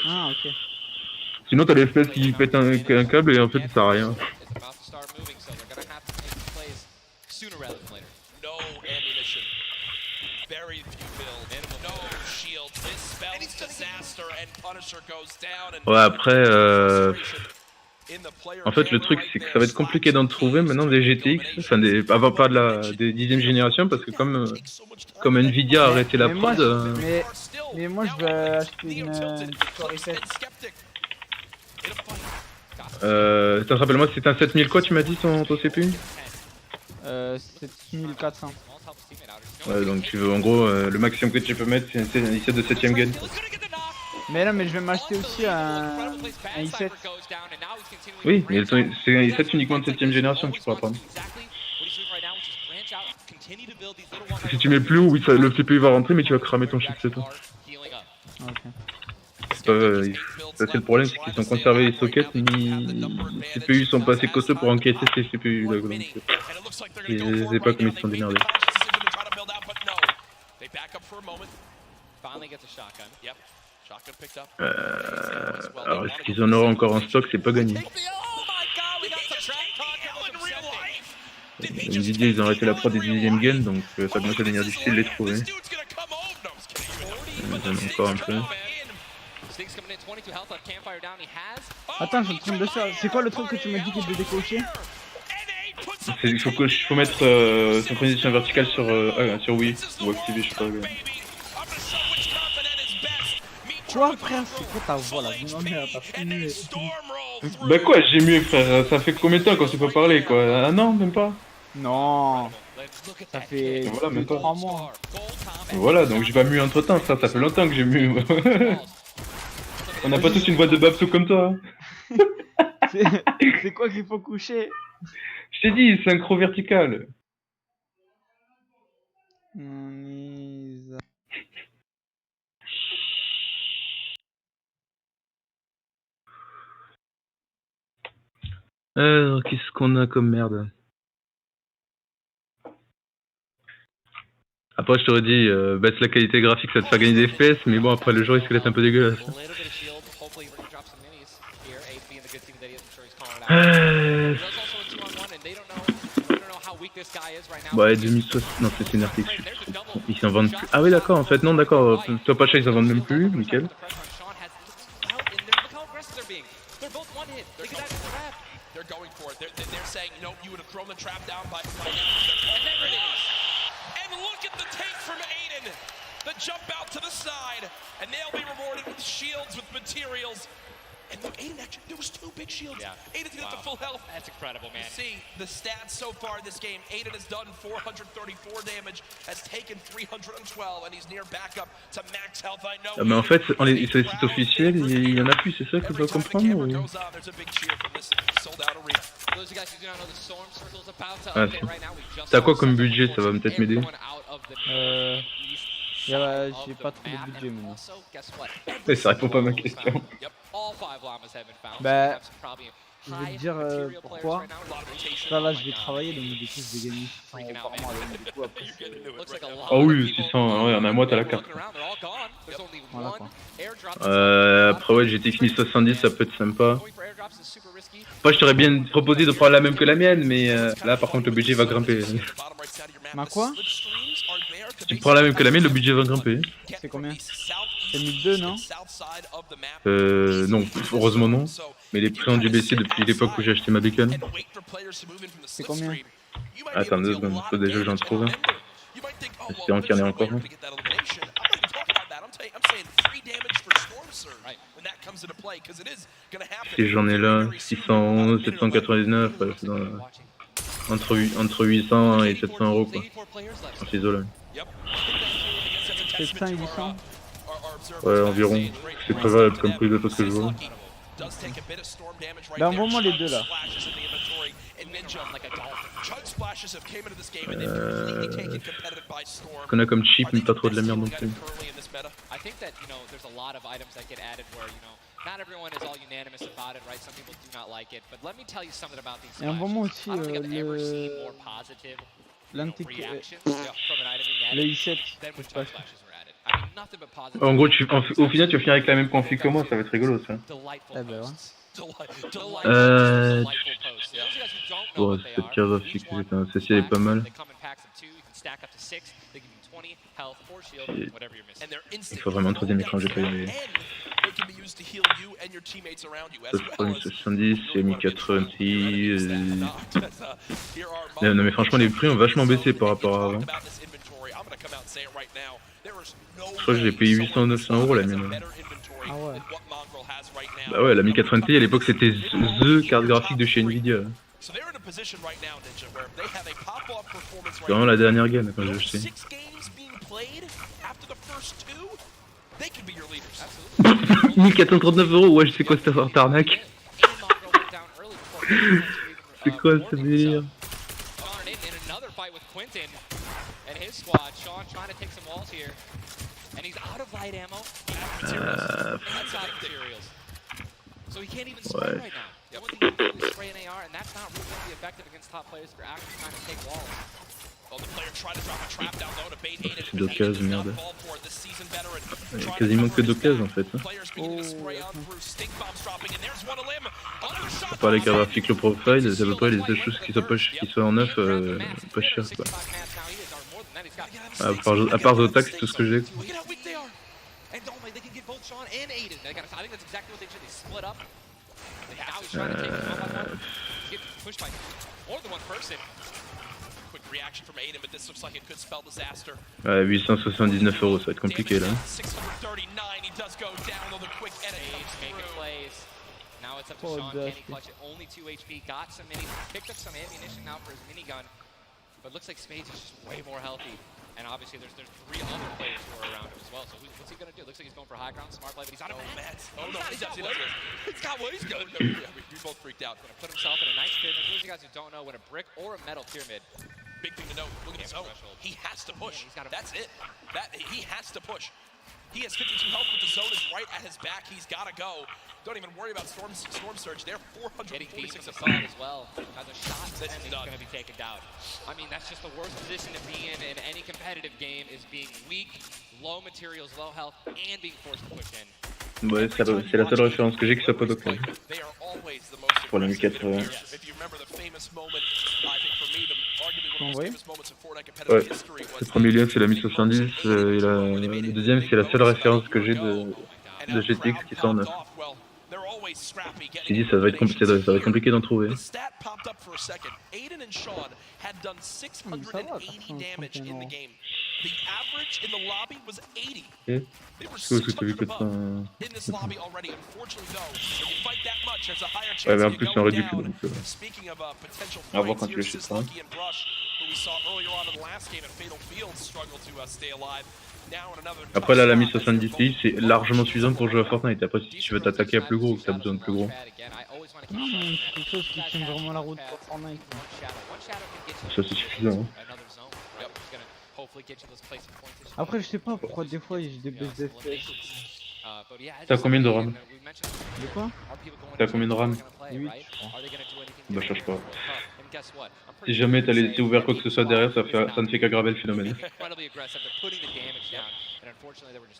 Ah ok. Sinon t'as les FPS qui pètent un câble et en fait ça sert à rien. Ouais après en fait le truc c'est que ça va être compliqué d'en trouver maintenant des GTX, enfin avant pas des 10ème génération parce que comme Nvidia a arrêté la prod. Mais moi je vais acheter une Core i7. Attends, rappelle-moi c'est un 7000 quoi tu m'as dit ton CPU? 7400. Ouais donc tu veux en gros le maximum que tu peux mettre c'est un i7 de 7ème gen. Mais là mais je vais m'acheter aussi un i7. Oui mais c'est un i7 uniquement de 7ème génération que tu pourras prendre. Si tu mets plus haut, oui, le CPU va rentrer mais tu vas cramer ton chipset. Okay. Ça c'est le problème, c'est qu'ils ont conservé les sockets mais les CPU sont pas assez costauds pour encaisser ces CPU là, donc je sais pas comment ils se sont démerdés. Alors est-ce qu'ils en auront encore en stock, c'est pas gagné. Nvidia ils ont arrêté la prod des 10ème gen donc ça commence à devenir difficile de les trouver. Ils en ont encore un peu. Attends, je suis en train de faire. C'est quoi le truc que tu m'as dit qu'il devait décocher? Il faut mettre synchronisation verticale sur Wii ou activer, je sais pas. Tu vois, frère, c'est quoi ta voix là? Non, mais t'as fini. Bah quoi, j'ai mieux frère, ça fait combien de temps qu'on s'est pas parlé quoi? Un an, même pas? Non, ça fait Voilà, même pas. 3 mois. Voilà, donc j'ai pas mu entre temps, ça fait longtemps que j'ai mu. On n'a pas tous une voix de babsou comme toi. Hein. C'est quoi qu'il faut coucher? Je t'ai dit, synchro vertical. Alors, qu'est-ce qu'on a comme merde? Après, je t'aurais dit, baisse la qualité graphique, ça te fait gagner des FPS, mais bon, après, le jeu risque d'être un peu dégueulasse. Ouais, 2060, non, c'est une article. Ils s'en vendent plus. Ah oui, d'accord, en fait, non, d'accord. Toi, pas cher, ils s'en vendent même plus, nickel. Jump out to the side, and they'll be rewarded with shields, with materials. And look, Aiden actually, there was 2 big shields. Yeah. Aiden's gonna get to full health. That's incredible, man. You see the stats so far in this game. Aiden has done 434 damage, has taken 312, and he's near backup to max health. I know. Ah, mais en fait, sur les sites officiels, il y en a plus, c'est ça que je dois comprendre ou... Ah, t'as quoi comme budget? Ça va peut-être m'aider. J'ai pas trop de budget maintenant. Mais ça répond pas à ma question. Bah, je vais te dire pourquoi. Là, je vais travailler, donc du coup, je vais gagner 600 € par mois. Donc, du coup, après, oh oui, 600, ouais, en un mois, t'as la carte. Voilà, quoi. Après, ouais, GTX 1070, ça peut être sympa. Après, je t'aurais bien proposé de prendre la même que la mienne, mais là, par contre, le budget va grimper. Ma quoi? Si tu prends la même que la mienne, le budget va grimper. C'est combien? C'est 1002, non? Non, heureusement non. Mais les prix ont dû baisser depuis l'époque où j'ai acheté ma bécane. C'est combien? Attends 2 secondes, faut déjà que j'en trouve un. Espérons qu'il y en ait encore un. Si j'en ai là, 611, 799, ouais, c'est dans entre 800 et 700 € quoi. En ciseaux là. 700 et 800? Ouais, environ. C'est très valable comme prix de tout ce que je vois. Bah envoie-moi les deux là. Ce qu'on a comme cheap, mais pas trop de la merde non plus. Et envoie-moi aussi le i7. En gros, au final, tu vas finir avec la même config que moi, ça va être rigolo ça. Eh ben ouais. Bon, cette carte graphique, celle-ci elle est pas mal. Il faut vraiment un 3ème écran, j'ai pas y arriver. Ça se prend 1070, c'est 1090. Non mais franchement, les prix ont vachement baissé par rapport à avant. Je crois que j'ai payé 800-900 € la mienne. Ah ouais. Bah ouais, la 1080 Ti à l'époque c'était THE carte graphique de chez Nvidia. C'est vraiment la dernière gamme quand j'ai acheté. 1439 €, ouais, je sais quoi cette arnaque. C'est quoi ce délire? Ouais. C'est d'occasion, merde. Quasiment que d'occasion en fait. À part les cartes graphiques, le profile, c'est à peu près les seules choses qui soient en neuf, pas cher quoi. À part Zotac, c'est tout ce que j'ai. Ouais, 879 €, ça va être compliqué là. now it's up to Sean. Can he clutch it? Only 2 HP. Got some minis. Picked up some ammunition now for his minigun. But looks like Spades is just way more healthy. And obviously there's 3 other players who are around him as well. So what's he gonna do? Looks like he's going for high ground, smart play, but he's out of mats. Oh no, he's got wood. He's got wood. He's good. We both freaked out. Gonna put himself in a nice pyramid. For those of you guys who don't know, when a brick or a metal pyramid, big thing to note. Look at his zone. He has to push. That's it. He has to push. He has 52 health, but the zone is right at his back. He's got to go. Don't even worry about Storm Surge. They're 446 of as well. As a shot, and he's going to be taken down. I mean, that's just the worst position to be in any competitive game, is being weak, low materials, low health, and being forced to push in. Ouais, c'est la seule référence que j'ai qui soit pas docteur. Pour la 1080. Ouais. Ouais, le premier lien c'est la 1070 et le deuxième c'est la seule référence que j'ai de GTX qui sort en 9. J'ai dit ça va être compliqué d'en trouver. Est-ce que tu as vu que ça... Ouais mais en plus c'est en réduit donc on va voir quand tu l'achètes ça. Après là la 1070 Ti c'est largement suffisant pour jouer à Fortnite. Après si tu veux t'attaquer à plus gros ou que tu as besoin de plus gros. Non mais c'est quelque chose qui tient vraiment la route pour Fortnite. Ça c'est suffisant. Hein. Après je sais pas pourquoi des fois j'ai des baisses d'FPS. T'as combien de RAM? De quoi? T'as combien de RAM? 8 je crois. Bah cherche pas. Si jamais t'as laissé ouvert quoi que ce soit derrière, ça ne fait qu'aggraver le phénomène.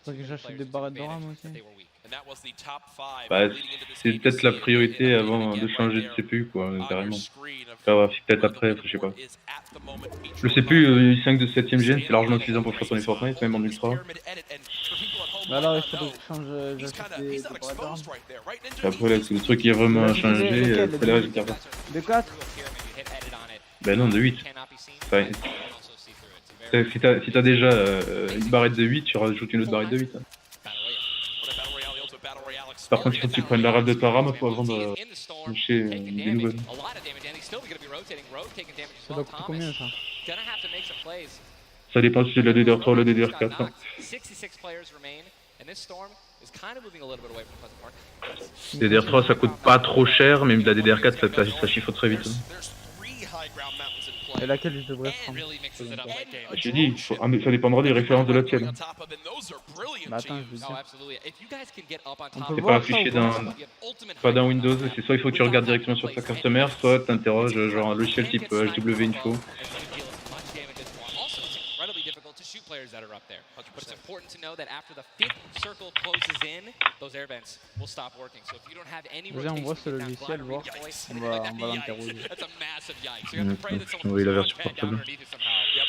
Faut que j'achète des barrettes de RAM aussi. Bah, c'est peut-être la priorité avant de changer de CPU quoi, carrément. Enfin, peut-être après, je sais pas. Le CPU i5 de 7ème gen c'est largement suffisant pour faire tourner Fortnite, même en ultra. Bah alors il faudrait que je change, j'achète des barrettes de RAM. Après là, c'est le truc qui a vraiment changé, c'est là j'étais pas. De 4? Bah non, de 8. Enfin, si t'as déjà une barrette de 8, tu rajoutes une autre barrette de 8. Hein. Par contre, il faut que tu prennes la rave de ta RAM pour avant de toucher des nouvelles. Ça doit coûter combien ça? Ça dépend si c'est la DDR3 ou la DDR4. Hein. DDR3 ça coûte pas trop cher, mais la DDR4 ça chiffre très vite. Hein. Et laquelle je devrais prendre? Je t'ai dit, ça dépendra des références de la tienne. Bah attends, je veux dire. C'est pas affiché pas dans Windows, c'est soit il faut que tu regardes directement sur ta carte mère, soit t'interroges genre un logiciel type HW-Info. Players that are up there. But it's important to know that after the 5th circle closes in, those air vents will stop working. So if you don't have any rotation, on voit ce logiciel, voir. On va l'interroger. That's a massive yikes. You have to pray that someone Oui, la puts version their head down portable. underneath it somehow. Yep.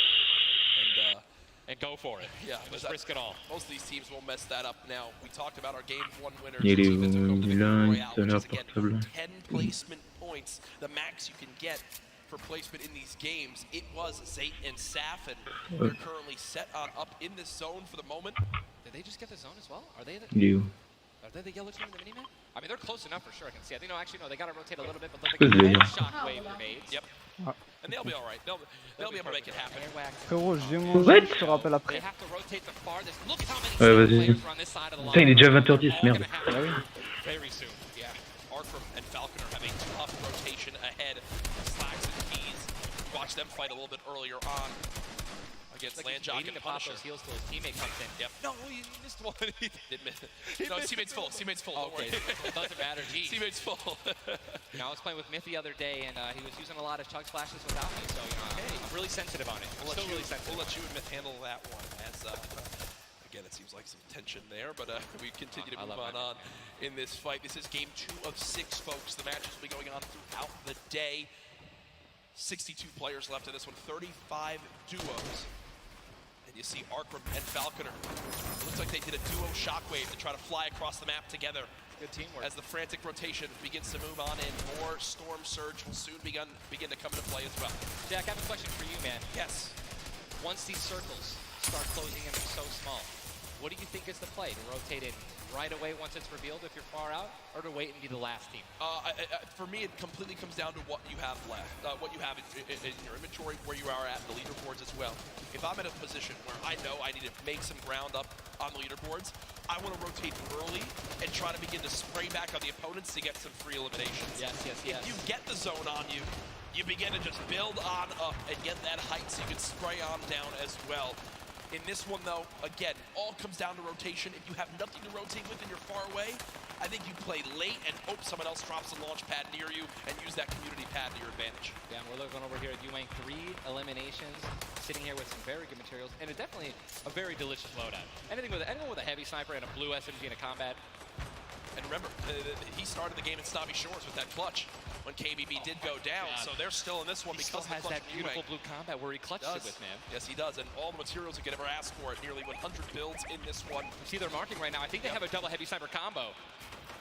And go for it. Yeah, just risk it all. Most of these teams will mess that up now. We talked about our game 1 winners. Il est où? Il est là, il est là, portable. 10 placement points, the max you can get for placement in these games. It was Zayt and Saf, and they're currently set on up in this zone for the moment. Did they just get the zone as well? Are they Il est où? the yellow team in the mini-map? I mean, they're close enough for sure, I can see. I think, no, actually, no, they got to rotate a little bit, but they'll get a shockwave grenades. Yep. And they'll be alright. They'll be able to make it happen. Frérot, j'ai mangé, je te rappelle après. They have to rotate the farthest. Look how many Ouais, vas-y. players are on this side of the line. Putain, il est déjà 20h10, merde. Very soon. Yeah. Arkram and Falconer have a tough rotation ahead. Slacks and Keys. Watch them fight a little bit earlier on against Landjock and to pop Punisher. those heels till his teammate comes in. Yep. No, he missed one. He did miss. No, his teammate's full. Teammate's full. Don't worry. It doesn't matter. Geez. Teammate's full. You know, I was playing with Myth the other day, and he was using a lot of chug splashes without me, so, you know, I'm really sensitive on it. Still really sensitive. We'll let you and Myth handle that one. As again, it seems like some tension there, but we continue to move on in this fight. This is game 2 of 6, folks. The matches will be going on throughout the day. 62 players left in this one, 35 duos. And you see Arkram and Falconer. It looks like they did a duo shockwave to try to fly across the map together. Good teamwork. As the frantic rotation begins to move on in, more Storm Surge will soon begin to come into play as well. Jack, I have a question for you, man. Yes. Once these circles start closing in so small, What do you think is the play? To rotate in right away once it's revealed if you're far out, or to wait and be the last team? For me, it completely comes down to what you have left, what you have in your inventory, where you are at, the leaderboards as well. If I'm in a position where I know I need to make some ground up on the leaderboards, I want to rotate early and try to begin to spray back on the opponents to get some free eliminations. Yes. If you get the zone on you, you begin to just build on up and get that height so you can spray on down as well. In this one, though, again, all comes down to rotation. If you have nothing to rotate with and you're far away, I think you play late and hope someone else drops a launch pad near you and use that community pad to your advantage. Yeah, and we're looking over here at Ewing, 3 eliminations, sitting here with some very good materials, and definitely a very delicious loadout. Anyone with a heavy sniper and a blue SMG in a combat. And remember, he started the game in Snobby Shores with that clutch when KBB did go down, so they're still in this one because He still has that beautiful blue combat where he clutched it with, man. Yes, he does, and all the materials you could ever ask for it. Nearly 100 builds in this one. You see they're marking right now. I think they have a double heavy sniper combo.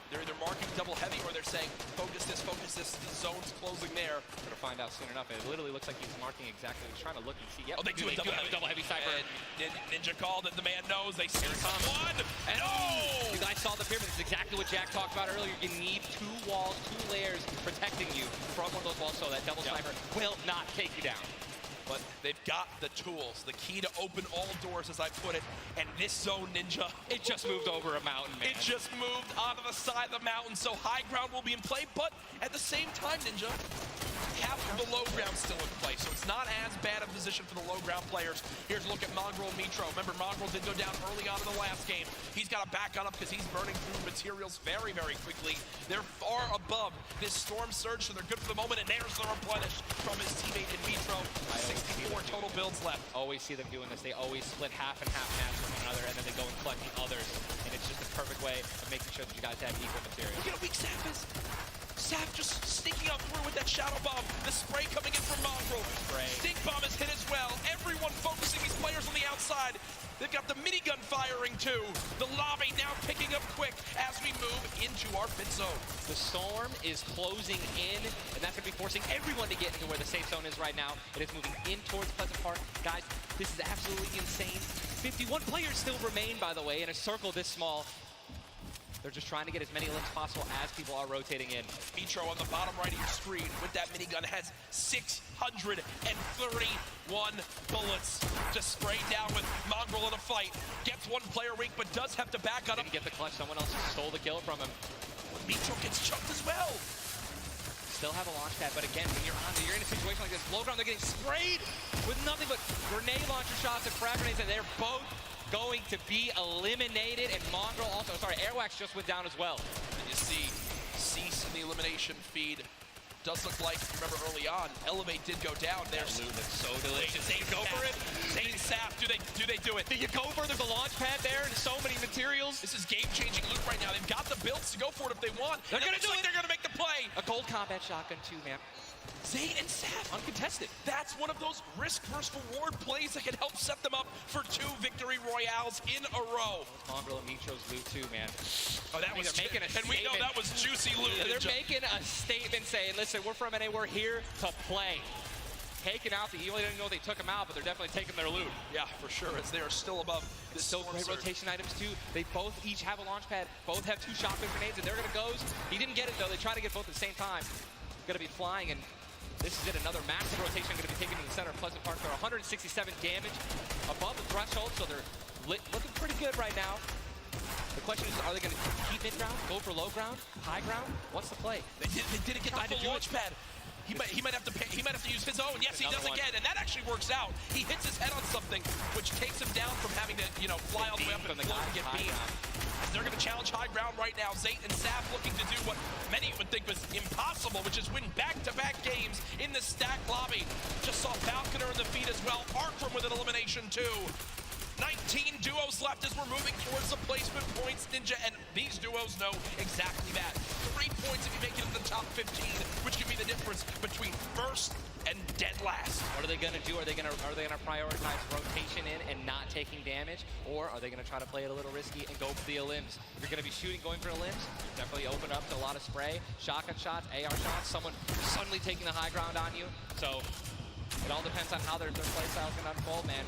They're either marking double heavy or they're saying, focus this, the zone's closing there. We're gonna find out soon enough. It literally looks like he's marking exactly. He's trying to look and see. Yep, they do have a double heavy sniper. And Ninja called it, the man knows. They see one. And no! You guys saw the pyramid. This is exactly what Jack talked about earlier. You need 2 walls, 2 layers protecting you from one of those walls so that double sniper will not take you down. But they've got the tools, the key to open all doors, as I put it. And this zone, Ninja, it just moved over a mountain, man. It just moved onto the side of the mountain, so high ground will be in play. But at the same time, Ninja, half of the low ground still in play, so it's not as bad a position for the low ground players. Here's a look at Mongrel and Mitro. Remember, Mongrel did go down early on in the last game. He's got to back on up because he's burning through materials very, very quickly. They're far above this storm surge, so they're good for the moment, and there's the replenish from his teammate in Mitro. 64 total builds left. Always see them doing this. They always split half and half match from one another, and then they go and collect the others, and it's just the perfect way of making sure that you guys have equal material. Look at how weak Saf is. Saf just sneaking up through with that shadow bomb. The spray coming in from Mongrel. Stink bomb is hit as well. Everyone focusing these players on the outside. They've got the minigun firing too. The lobby now picking up quick as we move into our pit zone. The storm is closing in, and that's going to be forcing everyone to get into where the safe zone is right now. It is moving in towards Pleasant Park. Guys, this is absolutely insane. 51 players still remain, by the way, in a circle this small. They're just trying to get as many limbs possible as people are rotating in. Mitro on the bottom right of your screen with that minigun has 631 bullets. Just sprayed down with Mongrel in a fight. Gets one player weak, but does have to back up. Didn't get the clutch. Someone else stole the kill from him. Mitro gets chunked as well. Still have a launch pad, but again, when you're in a situation like this, low ground, they're getting sprayed with nothing but grenade launcher shots and frag grenades, and they're both going to be eliminated, and Mongrel also, Airwax just went down as well. And you see Cease in the elimination feed. Does look like, remember early on, Elevate did go down. There's loot looks so delicious. Zane go for it. Zane Saf, do they do it? Do you go for it? There's a launch pad there and so many materials. This is game-changing loot right now. They've got the builds to go for it if they want. They're gonna do it. They're gonna make the play. A gold combat shotgun too, man. Zane and Saf, uncontested. That's one of those risk versus reward plays that can help set them up for 2 victory royales in a row. Mongrel and Mitro's loot too, man. Oh, that was making a statement. And we know that was juicy loot. They're making a statement saying, listen, we're from NA, we're here to play. Taking out the, you don't even know they took them out, but they're definitely taking their loot. Yeah, for sure, as they are still above this. Still great rotation items too. They both each have a launch pad, both have 2 shotgun grenades, and they're gonna go. He didn't get it though, they try to get both at the same time. Gonna be flying, and this is it, another massive rotation going to be taken to the center of Pleasant Park. They're 167 damage above the threshold, so they're looking pretty good right now. The question is, are they going to keep mid-ground, go for low ground, high ground? What's the play? They didn't get the full launch pad. He might have to use his own. Yes, he does again, and that actually works out. He hits his head on something, which takes him down from having to, fly all the way up and get beat. They're going to challenge high ground right now. Zayt and Saf looking to do what many would think was impossible, which is win back-to-back games in the stacked lobby. Just saw Falconer in the feed as well. Arkram with an elimination too. 19 duos left as we're moving towards the placement points, Ninja, and these duos know exactly that. 3 points if you make it into the top 15, which could be the difference between first and dead last. What are they going to do? Are they going to prioritize rotation in and not taking damage, or are they going to try to play it a little risky and go for the limbs? If you're going to be going for the limbs, definitely open up to a lot of spray, shotgun shots, AR shots, someone suddenly taking the high ground on you. So It all depends on how their play style is going to unfold, man.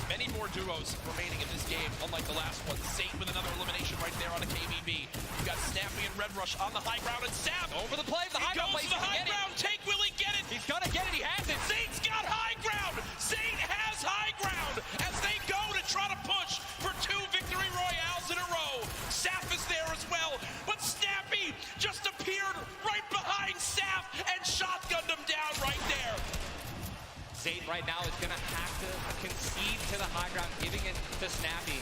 Many more duos remaining in this game, unlike the last one. Saint with another elimination right there on a KBB. You got Snappy and Red Rush on the high ground, and Sap over the play. The high ground goes to the high ground. Take, will he get it? He's going to get it. He has it. Saint's got high ground. Saint has high ground as they go to try to push for 2 victory royales in a row. Sap is there as well, but Snappy just appeared right behind Sap and shotgunned him down right there. Zayn right now is going to have to concede to the high ground, giving it to Snappy.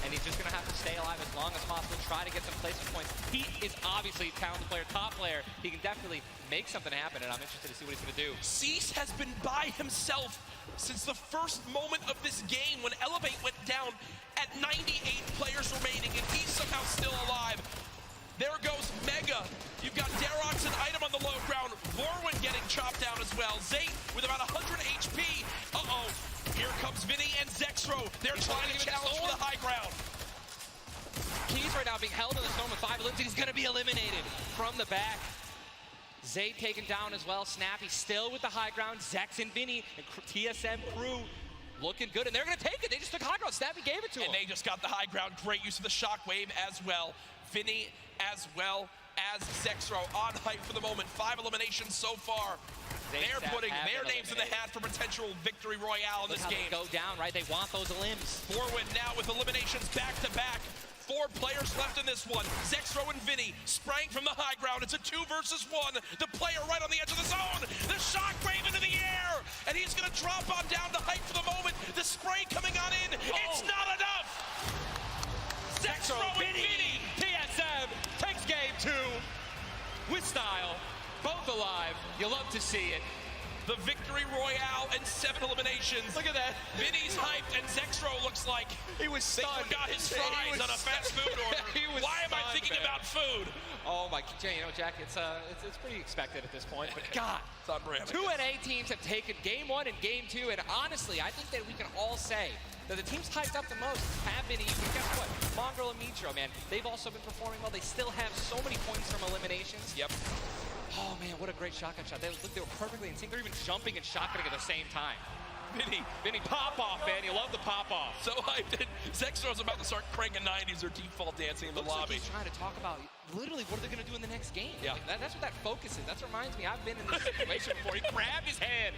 And he's just going to have to stay alive as long as possible, try to get some placement points. He is obviously a talented player, top player. He can definitely make something happen, and I'm interested to see what he's going to do. SUIS has been by himself since the first moment of this game when Elevate went down at 98 players remaining, and he's somehow still alive. There goes Mega. You've got Darox and Item on the low ground. Vorwin getting chopped down as well. Zayt with about 100 HP. Uh-oh. Here comes Vinny and Zexro. They're trying to challenge for the high ground. Keys right now being held in the storm with 5 limbs. He's going to be eliminated from the back. Zayt taken down as well. Snappy still with the high ground. Zex and Vinny and TSM crew looking good, and they're going to take it. They just took high ground. Snappy gave it to him. And they just got the high ground. Great use of the shockwave as well. Vinny as well as Zexro on hype for the moment. 5 eliminations so far. They're putting their names in the hat for potential victory royale in this game. Go down, right? They want those limbs. Forward now with eliminations back to back. 4 players left in this one. Zexro and Vinny spraying from the high ground. It's a 2 versus 1. The player right on the edge of the zone. The shockwave into the air. And he's going to drop on down to hype for the moment. The spray coming on in. It's not enough. Zexro and Vinny. TSM takes game 2 with style. Both alive. You love to see it. The victory royale and 7 eliminations. Look at that. Vinny's hyped and Zexro looks like he was stunned. They forgot his fries on a fast food order. Why am I thinking about food? Oh my, you know, Jack, it's pretty expected at this point. But God, it's on brand. 2 NA teams have taken game 1 and game 2, and honestly, I think that we can all say that the teams hyped up the most have been even. Guess what? Mongrel and Mitro, man, they've also been performing well. They still have so many points from eliminations. Yep. Oh man, what a great shotgun shot. They were perfectly in sync. They're even jumping and shotgunning at the same time. Vinny, pop off, man. You love the pop off. So hyped. Zexro's about to start cranking 90s or default dancing in the lobby. Like he's trying to talk about literally what are they going to do in the next game. Yeah. Like that's what that focus is. That reminds me, I've been in this situation before. He grabbed his hand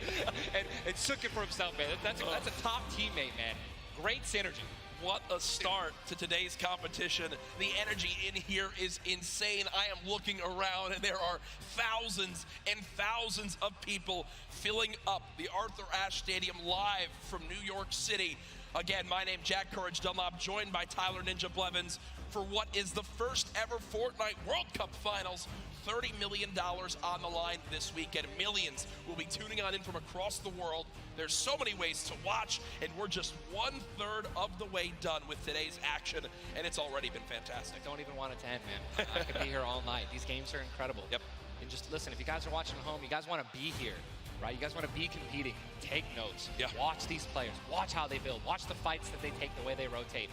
and shook it for himself, man. That's a top teammate, man. Great synergy. What a start to today's competition. The energy in here is insane. I am looking around and there are thousands and thousands of people filling up the Arthur Ashe Stadium live from New York City. Again, my name Jack Courage Dunlop, joined by Tyler Ninja Blevins for what is the first ever Fortnite World Cup Finals. $30 million on the line this weekend. Millions will be tuning on in from across the world. There's so many ways to watch, and we're just 1/3 of the way done with today's action, and it's already been fantastic. I don't even want it to end, man. I could be here all night. These games are incredible. Yep. And just listen, if you guys are watching at home, you guys want to be here, right? You guys want to be competing. Take notes. Yeah. Watch these players. Watch how they build. Watch the fights that they take, the way they rotate.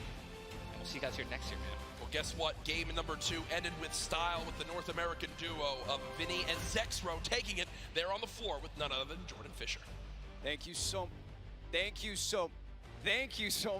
And we'll see you guys here next year, man. Well, guess what? Game number 2 ended with style with the North American duo of Vinny and Zexro taking it there on the floor with none other than Jordan Fisher. Thank you so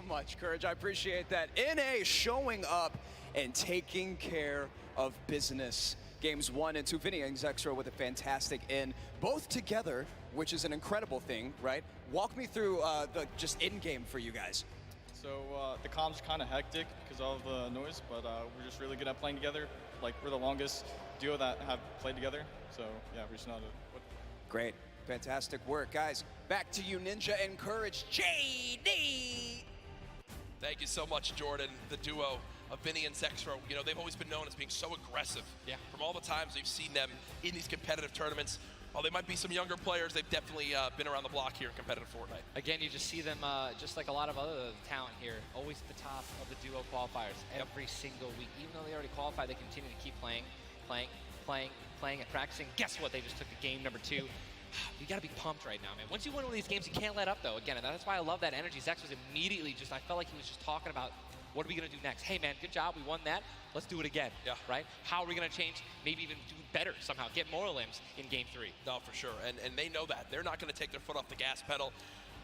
much, Courage. I appreciate that. NA showing up and taking care of business. Games 1 and 2, Vinny and Zexro with a fantastic in, both together, which is an incredible thing, right? Walk me through the just in-game for you guys. So the comp's kind of hectic because of all the noise, but we're just really good at playing together. Like, we're the longest duo that have played together, so yeah, we're just not Great, fantastic work. Guys, back to you, Ninja and Courage. JD! Thank you so much, Jordan. The duo of Vinny and Zexro, you know, they've always been known as being so aggressive. Yeah. From all the times we've seen them in these competitive tournaments. While they might be some younger players, they've definitely been around the block here in competitive Fortnite. Again, you just see them, just like a lot of other talent here, always at the top of the duo qualifiers every single week. Even though they already qualified, they continue to keep playing, and practicing. Guess what? They just took the game number 2. You got to be pumped right now, man. Once you win one of these games, you can't let up, though. Again, and that's why I love that energy. Zex was immediately just, I felt like he was just talking about What are we going to do next? Hey, man, good job. We won that. Let's do it again. Yeah. Right? How are we going to change? Maybe even do better somehow. Get more limbs in Game 3. No, for sure. And they know that. They're not going to take their foot off the gas pedal.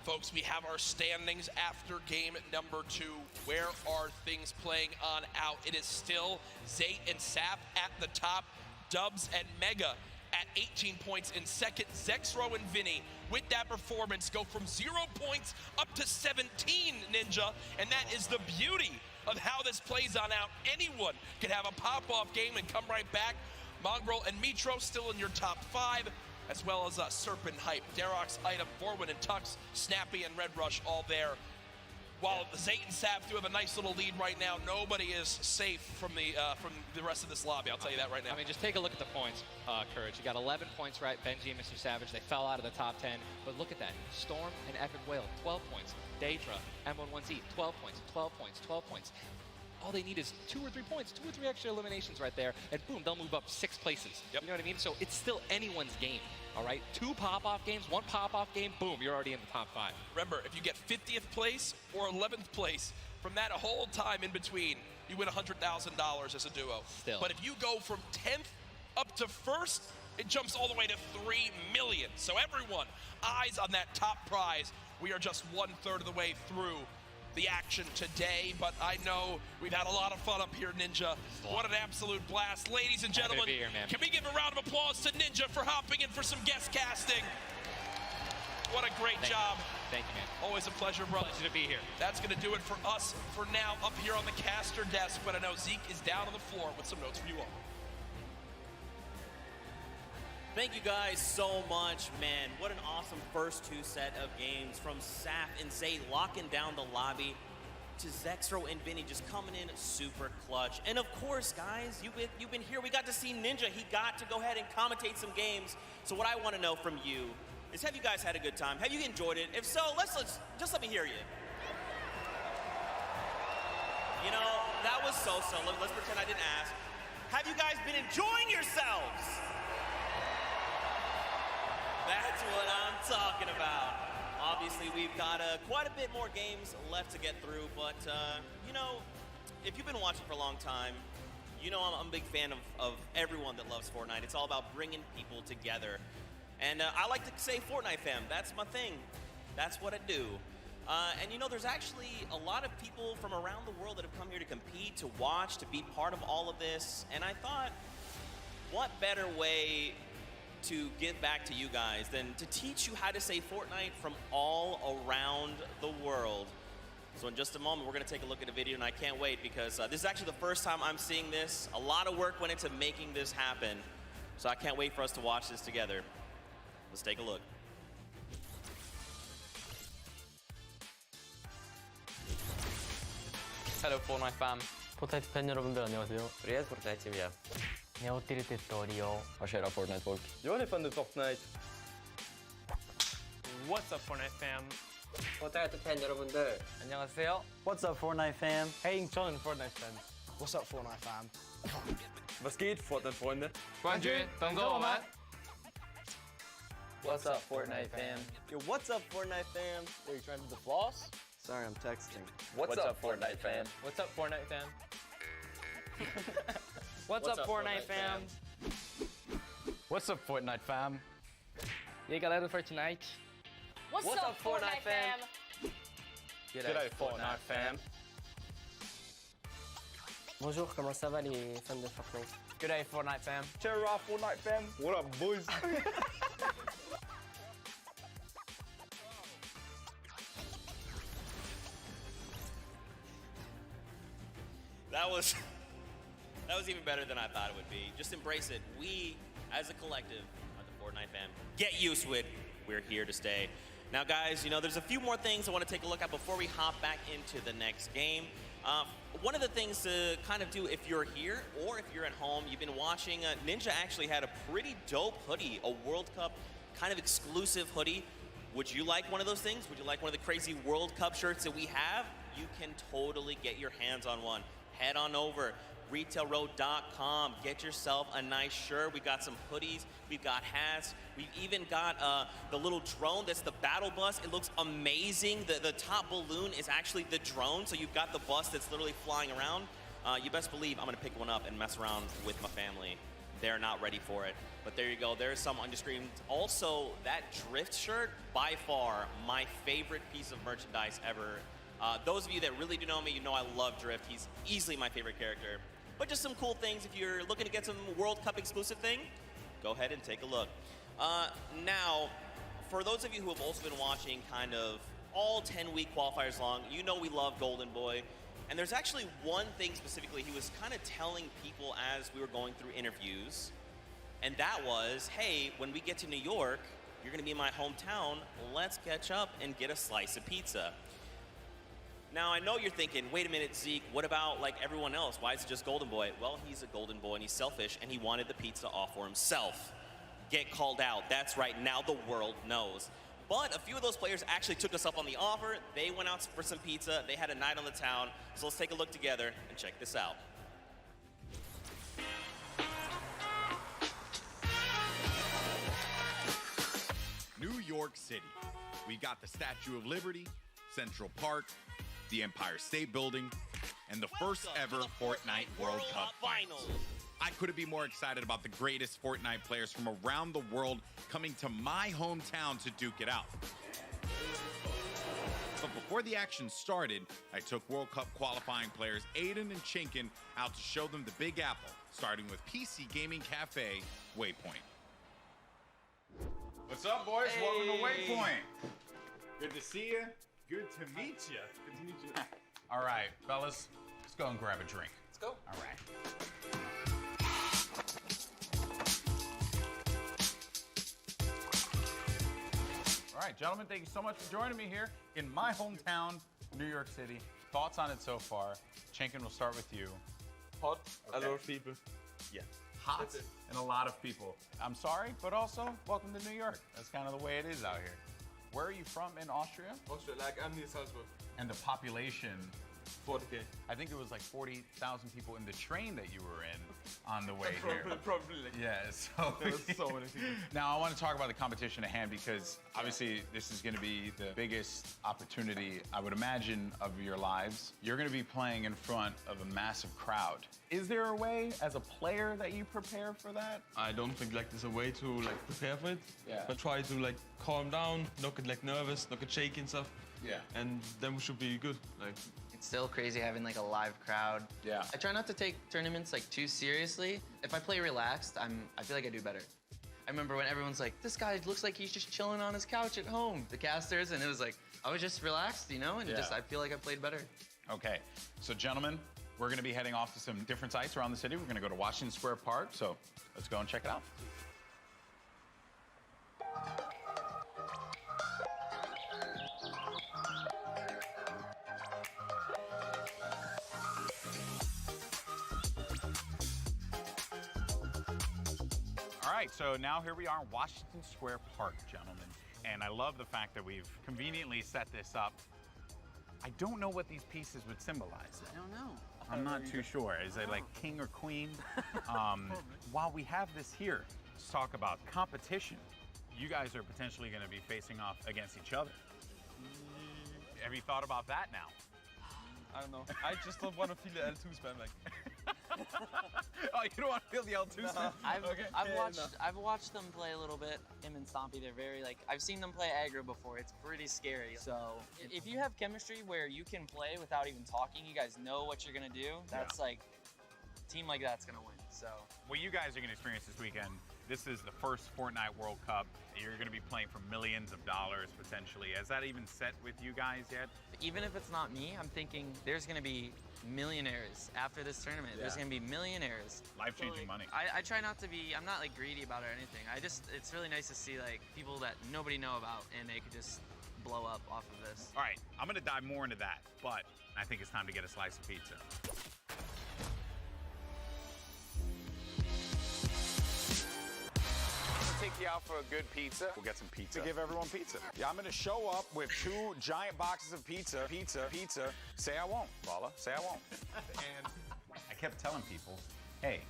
Folks, we have our standings after game number 2. Where are things playing on out? It is still Zayt and Sap at the top. Dubs and Mega at 18 points in second. Zexro and Vinny with that performance go from 0 points up to 17, Ninja. And that is the beauty of how this plays on out. Anyone can have a pop-off game and come right back. Mongrel and Mitro still in your top 5, as well as Serpent Hype, Darox, Item, Forwin and Tux, Snappy and Red Rush all there. While Zayt and Sap do have a nice little lead right now, nobody is safe from the rest of this lobby, I'll tell you that right now. I mean, just take a look at the points, Courage. You got 11 points, right? Benji and Mr. Savage, they fell out of the top 10. But look at that. Storm and Epic Whale, 12 points. Daedra, M11Z, 12 points, 12 points, 12 points. All they need is 2 or 3 points, 2 or 3 extra eliminations right there, and boom, they'll move up 6 places. Yep. You know what I mean? So it's still anyone's game, all right? 2 pop-off games, 1 pop-off game, boom, you're already in the top 5. Remember, if you get 50th place or 11th place, from that whole time in between, you win $100,000 as a duo. Still. But if you go from 10th up to 1st, it jumps all the way to 3 million. So everyone, eyes on that top prize. We are just 1/3 of the way through the action today, but I know we've had a lot of fun up here, Ninja. What an absolute blast. Ladies and gentlemen, Happy to be here, man. Can we give a round of applause to Ninja for hopping in for some guest casting? What a great job. Thank you, man. Always a pleasure, brother. Pleasure to be here. That's going to do it for us for now up here on the caster desk, but I know Zeke is down on the floor with some notes for you all. Thank you guys so much, man. What an awesome first 2 set of games from Sap and Zay locking down the lobby to Zexro and Vinny just coming in super clutch. And of course, guys, you've been here. We got to see Ninja. He got to go ahead and commentate some games. So what I want to know from you is, have you guys had a good time? Have you enjoyed it? If so, let's just let me hear you. You know, that was so-so. Let's pretend I didn't ask. Have you guys been enjoying yourselves? That's what I'm talking about. Obviously, we've got quite a bit more games left to get through, but, you know, if you've been watching for a long time, you know I'm a big fan of everyone that loves Fortnite. It's all about bringing people together. And I like to say Fortnite fam, that's my thing. That's what I do. And you know, there's actually a lot of people from around the world that have come here to compete, to watch, to be part of all of this. And I thought, what better way to give back to you guys than to teach you how to say Fortnite from all around the world. So in just a moment, we're going to take a look at a video, and I can't wait because this is actually the first time I'm seeing this. A lot of work went into making this happen. So I can't wait for us to watch this together. Let's take a look. Hello Fortnite fam. 포트나이트 팬 여러분들 안녕하세요. Привет, Fortnite семья. Ni har åkt till Storio. Och kära Fortnite-folk. Jag är fan de Fortnite. What's up, Fortnite fam? Fortnite 팬 여러분들. 안녕하세요. What's up, Fortnite fam? Hey, 저는 Fortnite fan. What's up, Fortnite fam? Was geht, Fortnite-Freunde? 冠军等着我们。 What's up Fortnite fam? Yo, what's up, Fortnite fam? Are you trying to the floss? Sorry, I'm texting. What's up Fortnite fam? What's up, Fortnite fam? What's up, Fortnite fam? What's up, Fortnite fam? E aí, galera do Fortnite? What's up, Fortnite fam? G'day, Fortnite fam. Bonjour, comment ça va les fans de Fortnite? Good day, Fortnite fam. Cheer up, Fortnite fam. What up, boys? That was even better than I thought it would be. Just embrace it. We, as a collective, are the Fortnite fam. Get used to it. We're here to stay. Now, guys, you know, there's a few more things I want to take a look at before we hop back into the next game. One of the things to kind of do if you're here or if you're at home, you've been watching, Ninja actually had a pretty dope hoodie, a World Cup kind of exclusive hoodie. Would you like one of those things? Would you like one of the crazy World Cup shirts that we have? You can totally get your hands on one. head on over. RetailRoad.com. Get yourself a nice shirt. We got some hoodies. We've got hats. We've even got the little drone that's the battle bus. It looks amazing. The top balloon is actually the drone. So you've got the bus that's literally flying around. You best believe I'm going to pick one up and mess around with my family. They're not ready for it. But there you go. There's some on your screen. Also, that Drift shirt, by far, my favorite piece of merchandise ever. Those of you that really do know me, you know I love Drift. He's easily my favorite character. But just some cool things. If you're looking to get some World Cup exclusive thing, go ahead and take a look. Now, for those of you who have also been watching kind of all 10-week qualifiers long, you know we love Golden Boy. And there's actually one thing specifically he was kind of telling people as we were going through interviews. And that was, hey, when we get to New York, you're going to be in my hometown. Let's catch up and get a slice of pizza. Now, I know you're thinking, wait a minute, Zeke, what about like everyone else? Why is it just Golden Boy? Well, he's a Golden Boy and he's selfish and he wanted the pizza all for himself. Get called out. That's right, now the world knows. But a few of those players actually took us up on the offer. They went out for some pizza. They had a night on the town. So let's take a look together and check this out. New York City. We got the Statue of Liberty, Central Park, the Empire State Building, and the first ever Fortnite World Cup Finals. I couldn't be more excited about the greatest Fortnite players from around the world coming to my hometown to duke it out. But before the action started, I took World Cup qualifying players Aiden and Chinkin out to show them the Big Apple, starting with PC Gaming Cafe, Waypoint. What's up, boys? Hey. Welcome to Waypoint. Good to see you. Good to meet you. Good to meet you. All right, fellas, let's go and grab a drink. Let's go. All right. All right, gentlemen, thank you so much for joining me here in my hometown, New York City. Thoughts on it so far? Chinkin, we'll start with you. Hot, Okay. a lot of people. Yeah. Hot and a lot of people. I'm sorry, but also welcome to New York. That's kind of the way it is out here. Where are you from in Austria? Austria, like I'm near Salzburg. And the population? 40K. I think it was like 40,000 people in the train that you were in on the way here. Probably. Yeah, so, There's so many people. Now I want to talk about the competition at hand because obviously this is going to be the biggest opportunity, I would imagine, of your lives. You're going to be playing in front of a massive crowd. Is there a way as a player that you prepare for that? I don't think like there's a way to like prepare for it. Yeah. But try to like calm down, not get like nervous, not get shaky and stuff. Yeah. And then we should be good. Like. It's still crazy having like a live crowd. Yeah. I try not to take tournaments like too seriously. If I play relaxed, I feel like I do better. I remember when everyone's like, this guy looks like he's just chilling on his couch at home, the casters, and it was like, I was just relaxed, you know, and Yeah. just I feel like I played better. Okay, so gentlemen, we're gonna be heading off to some different sites around the city. We're gonna go to Washington Square Park, so let's go and check it out. All right, so now here we are in Washington Square Park, gentlemen. And I love the fact that we've conveniently set this up. I don't know what these pieces would symbolize. I don't know. I'm not too sure. Is it like king or queen? While we have this here, let's talk about competition. You guys are potentially going to be facing off against each other. Have you thought about that now? I don't know. I just don't want to feel the L2 spam like. Oh, you don't want to feel the L2 spam? I've watched them play a little bit. Him and Stompy, they're very like, I've seen them play aggro before. It's pretty scary. So if you have chemistry where you can play without even talking, you guys know what you're gonna do. That's like, a team like that's gonna win. So what you guys are going to experience this weekend, this is the first Fortnite World Cup. You're going to be playing for millions of dollars potentially. Has that even set with you guys yet? even if it's not me, I'm thinking there's gonna be millionaires after this tournament. Yeah. There's gonna be millionaires. Life-changing money. I try not to be, I'm not like greedy about it or anything. It's really nice to see like people that nobody know about and they could just blow up off of this. All right, I'm gonna dive more into that, but I think it's time to get a slice of pizza. Take you out for a good pizza. We'll get some pizza. To give everyone pizza. Yeah, I'm gonna show up with 2 giant boxes of pizza. Say I won't, Paula. Say I won't. And kept telling people, hey,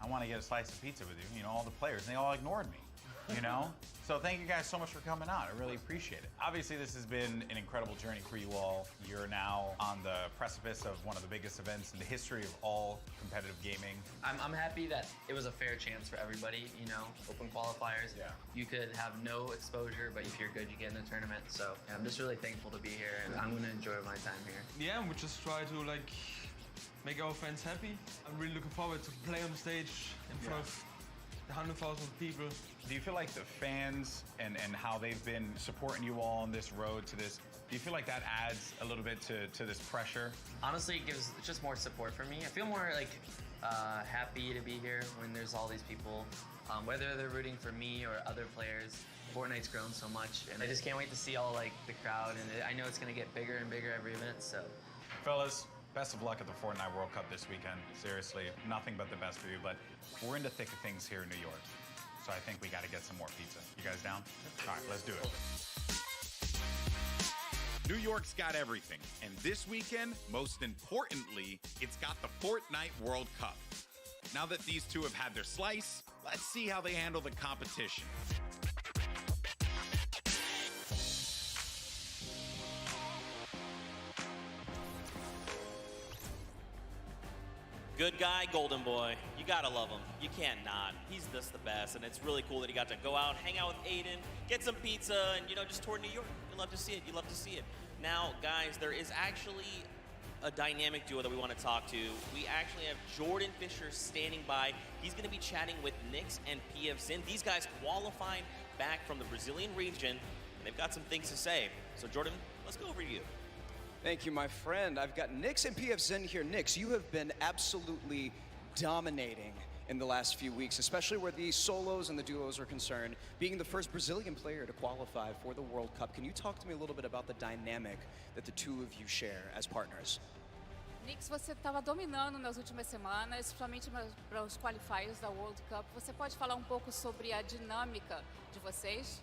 I want to get a slice of pizza with you, you know, all the players, and they all ignored me, you know? So thank you guys so much for coming out. I really appreciate it. Obviously, this has been an incredible journey for you all. You're now on the precipice of one of the biggest events in the history of all competitive gaming. I'm happy that it was a fair chance for everybody, you know, open qualifiers. Yeah. You could have no exposure, but if you're good, you get in the tournament. So yeah, I'm just really thankful to be here, and I'm gonna enjoy my time here. Yeah, we just try to like make our fans happy. I'm really looking forward to play on the stage in front of 100,000 people. Do you feel like the fans and how they've been supporting you all on this road to this, do you feel like that adds a little bit to this pressure? Honestly, it gives just more support for me. I feel more like happy to be here when there's all these people, whether they're rooting for me or other players. Fortnite's grown so much, and I just can't wait to see all like the crowd, and I know it's gonna get bigger and bigger every event, so. Fellas, best of luck at the Fortnite World Cup this weekend. Seriously, nothing but the best for you, but we're in the thick of things here in New York. So I think we gotta get some more pizza. You guys down? All right, let's do it. New York's got everything, and this weekend, most importantly, it's got the Fortnite World Cup. Now that these two have had their slice, let's see how they handle the competition. Good guy, Golden Boy. You gotta love him. You can't not. He's just the best, and it's really cool that he got to go out, hang out with Aiden, get some pizza, and, you know, just tour New York. You love to see it. You love to see it. Now, guys, there is actually a dynamic duo that we want to talk to. We actually have Jordan Fisher standing by. He's going to be chatting with Nyx and PF Zin. These guys qualified back from the Brazilian region, and they've got some things to say. So, Jordan, let's go over to you. Thank you, my friend. I've got Nyx and PF Zin here. Nyx, you have been absolutely dominating in the last few weeks, especially where the solos and the duos are concerned, being the first Brazilian player to qualify for the World Cup. Can you talk to me a little bit about the dynamic that the two of you share as partners? Nyx, você estava dominando nas últimas semanas, principalmente para os qualifiers da World Cup. Você pode falar um pouco sobre a dinâmica de vocês?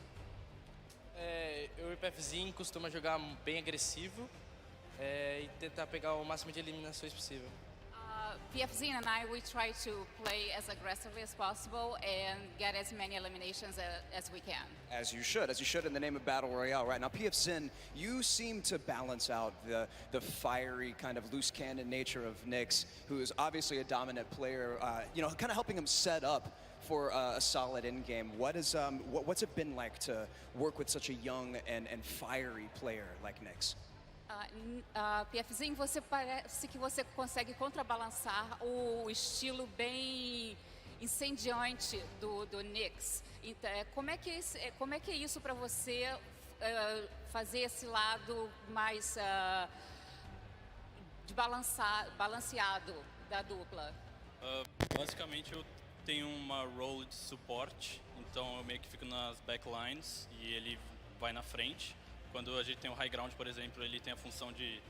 Eu e o PFzinho costuma jogar bem agressivo e tentar pegar o máximo de eliminações possível. PFZ and I, we try to play as aggressively as possible and get as many eliminations as we can. As you should in the name of Battle Royale. Right now, PF Zin, you seem to balance out the fiery kind of loose cannon nature of Nyx, who is obviously a dominant player, you know, kind of helping him set up for a solid end game. What's it been like to work with such a young and fiery player like Nyx? PFzinho, você parece que você consegue contrabalançar o estilo bem incendiante do Nyx. Então, como é que é isso para você fazer esse lado mais balanceado da dupla? Basicamente eu tenho uma role de suporte, então eu meio que fico nas backlines e ele vai na frente. Quando a gente tem o high ground, por exemplo, ele tem a função de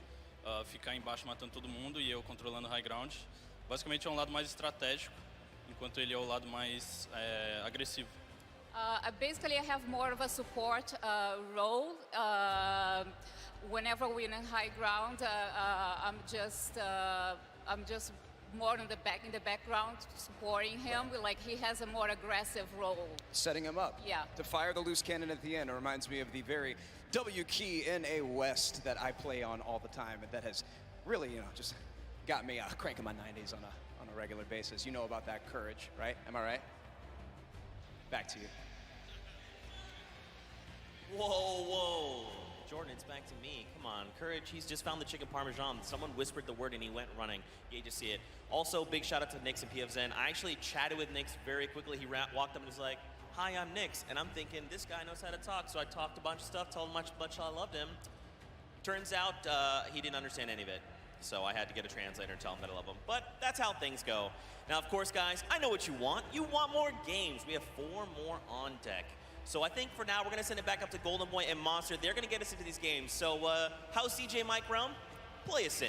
ficar embaixo matando todo mundo e eu controlando o high ground. Basicamente é um lado mais estratégico, enquanto ele é o lado mais agressivo. Basically, I have more of a support role. Whenever we're in high ground, I'm just more in the background, supporting him. Like he has a more aggressive role. Setting him up. Yeah. To fire the loose cannon at the end. It reminds me of the very W key in a West that I play on all the time, and that has really, you know, just got me cranking my 90s on a regular basis. You know about that courage, right? Am I right? Back to you. Whoa. Jordan, it's back to me. Come on, Courage, he's just found the chicken parmesan. Someone whispered the word and he went running. You just see it. Also, big shout out to Nyx and PF Zin. I actually chatted with Nyx very quickly. He walked up and was like, "Hi, I'm Nyx." And I'm thinking, this guy knows how to talk. So I talked a bunch of stuff, told him much I loved him. Turns out he didn't understand any of it. So I had to get a translator and tell him that I love him. But that's how things go. Now, of course, guys, I know what you want. You want more games. We have 4 more on deck. So I think for now, we're going to send it back up to Golden Boy and Monster. They're going to get us into these games. So how's CJ Mike Realm? Play us in.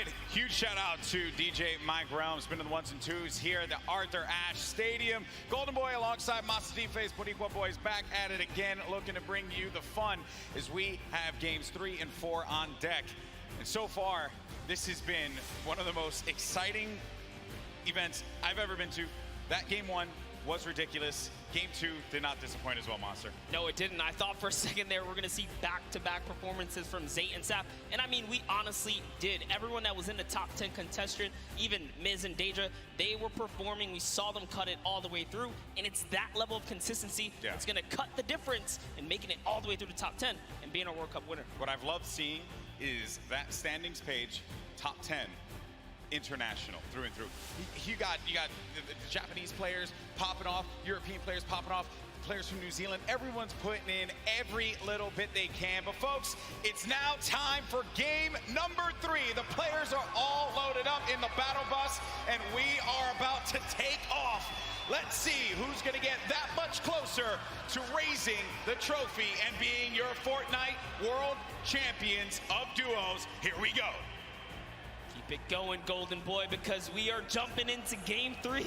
right, huge shout out to DJ Mike Realm, spinning the ones and twos here at the Arthur Ashe Stadium. Golden Boy alongside Master D-Face, Boricua Boys back at it again, looking to bring you the fun as we have games 3 and 4 on deck. And so far, this has been one of the most exciting events I've ever been to. That game 1 was ridiculous. Game 2 did not disappoint as well, Monster. No, it didn't. I thought for a second there we're going to see back-to-back performances from Zayt and Sap. And I mean, we honestly did. Everyone that was in the top 10 contestant, even Miz and Daedra, they were performing. We saw them cut it all the way through. And it's that level of consistency that's going to cut the difference in making it all the way through the top 10 and being a World Cup winner. What I've loved seeing is that standings page, top 10. International through and through. You got the Japanese players popping off, European players popping off, players from New Zealand. Everyone's putting in every little bit they can. But folks, it's now time for game number 3. The players are all loaded up in the battle bus, and we are about to take off. Let's see who's going to get that much closer to raising the trophy and being your Fortnite World Champions of Duos. Here we go. Keep it going, Golden Boy, because we are jumping into game 3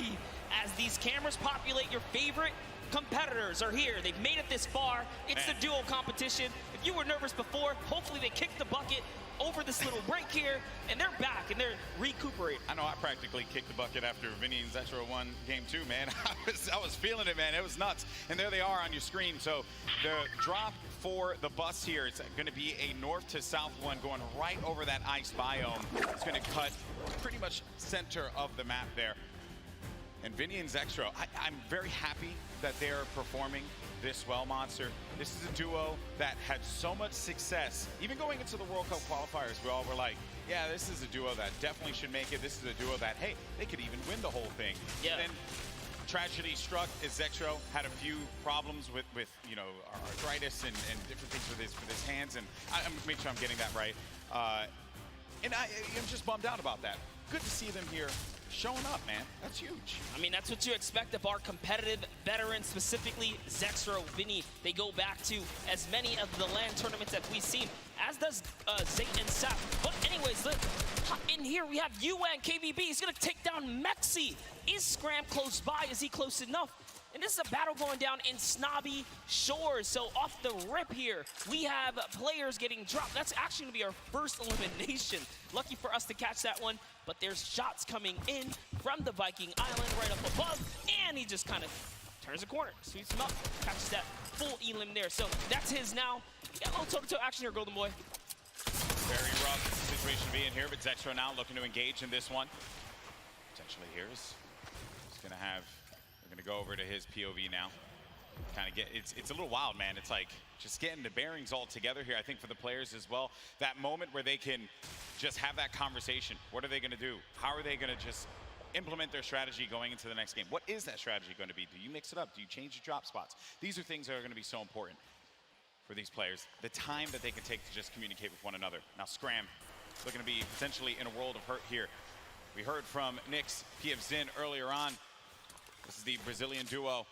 as these cameras populate. Your favorite competitors are here. They've made it this far. It's the duo competition. If you were nervous before, hopefully they kicked the bucket over this little break here, and they're back, and they're recuperating. I know I practically kicked the bucket after Vinny and Zetro won game 2, man. I was feeling it, man. It was nuts. And there they are on your screen. So the drop for the bus here, it's going to be a north to south one going right over that ice biome. It's going to cut pretty much center of the map there. And Vinny and Zextro, I'm very happy that they're performing this well, Monster. This is a duo that had so much success. Even going into the World Cup qualifiers, we all were like, yeah, this is a duo that definitely should make it. This is a duo that, hey, they could even win the whole thing. Yeah. And then tragedy struck as Zextro had a few problems with you know, arthritis and different things with his hands. And I'm make sure I'm getting that right. And I'm just bummed out about that. Good to see them here showing up, man. That's huge. I mean, that's what you expect of our competitive veterans, specifically Zextro, Vinny. They go back to as many of the LAN tournaments that we've seen, as does Zayt and Sap. But anyways, look, in here we have Yuan KVB. He's going to take down Mexi. Is Scram close by? Is he close enough? And this is a battle going down in Snobby Shores. So off the rip here, we have players getting dropped. That's actually going to be our first elimination. Lucky for us to catch that one. But there's shots coming in from the Viking Island right up above. And he just kind of turns a corner, sweeps him up, catches that full elim there. So that's his now. Yeah, a little toe-to-toe action here, Golden Boy. Very rough situation to be in here, but Zextro now looking to engage in this one. Potentially here is going to have... We're going to go over to his POV now. Kind of get, it's a little wild, man. It's like just getting the bearings all together here, I think, for the players as well. That moment where they can just have that conversation. What are they going to do? How are they going to just implement their strategy going into the next game? What is that strategy going to be? Do you mix it up? Do you change your drop spots? These are things that are going to be so important for these players. The time that they can take to just communicate with one another. Now, Scram looking to be potentially in a world of hurt here. We heard from Nyx, PF Zin earlier on. This is the Brazilian duo.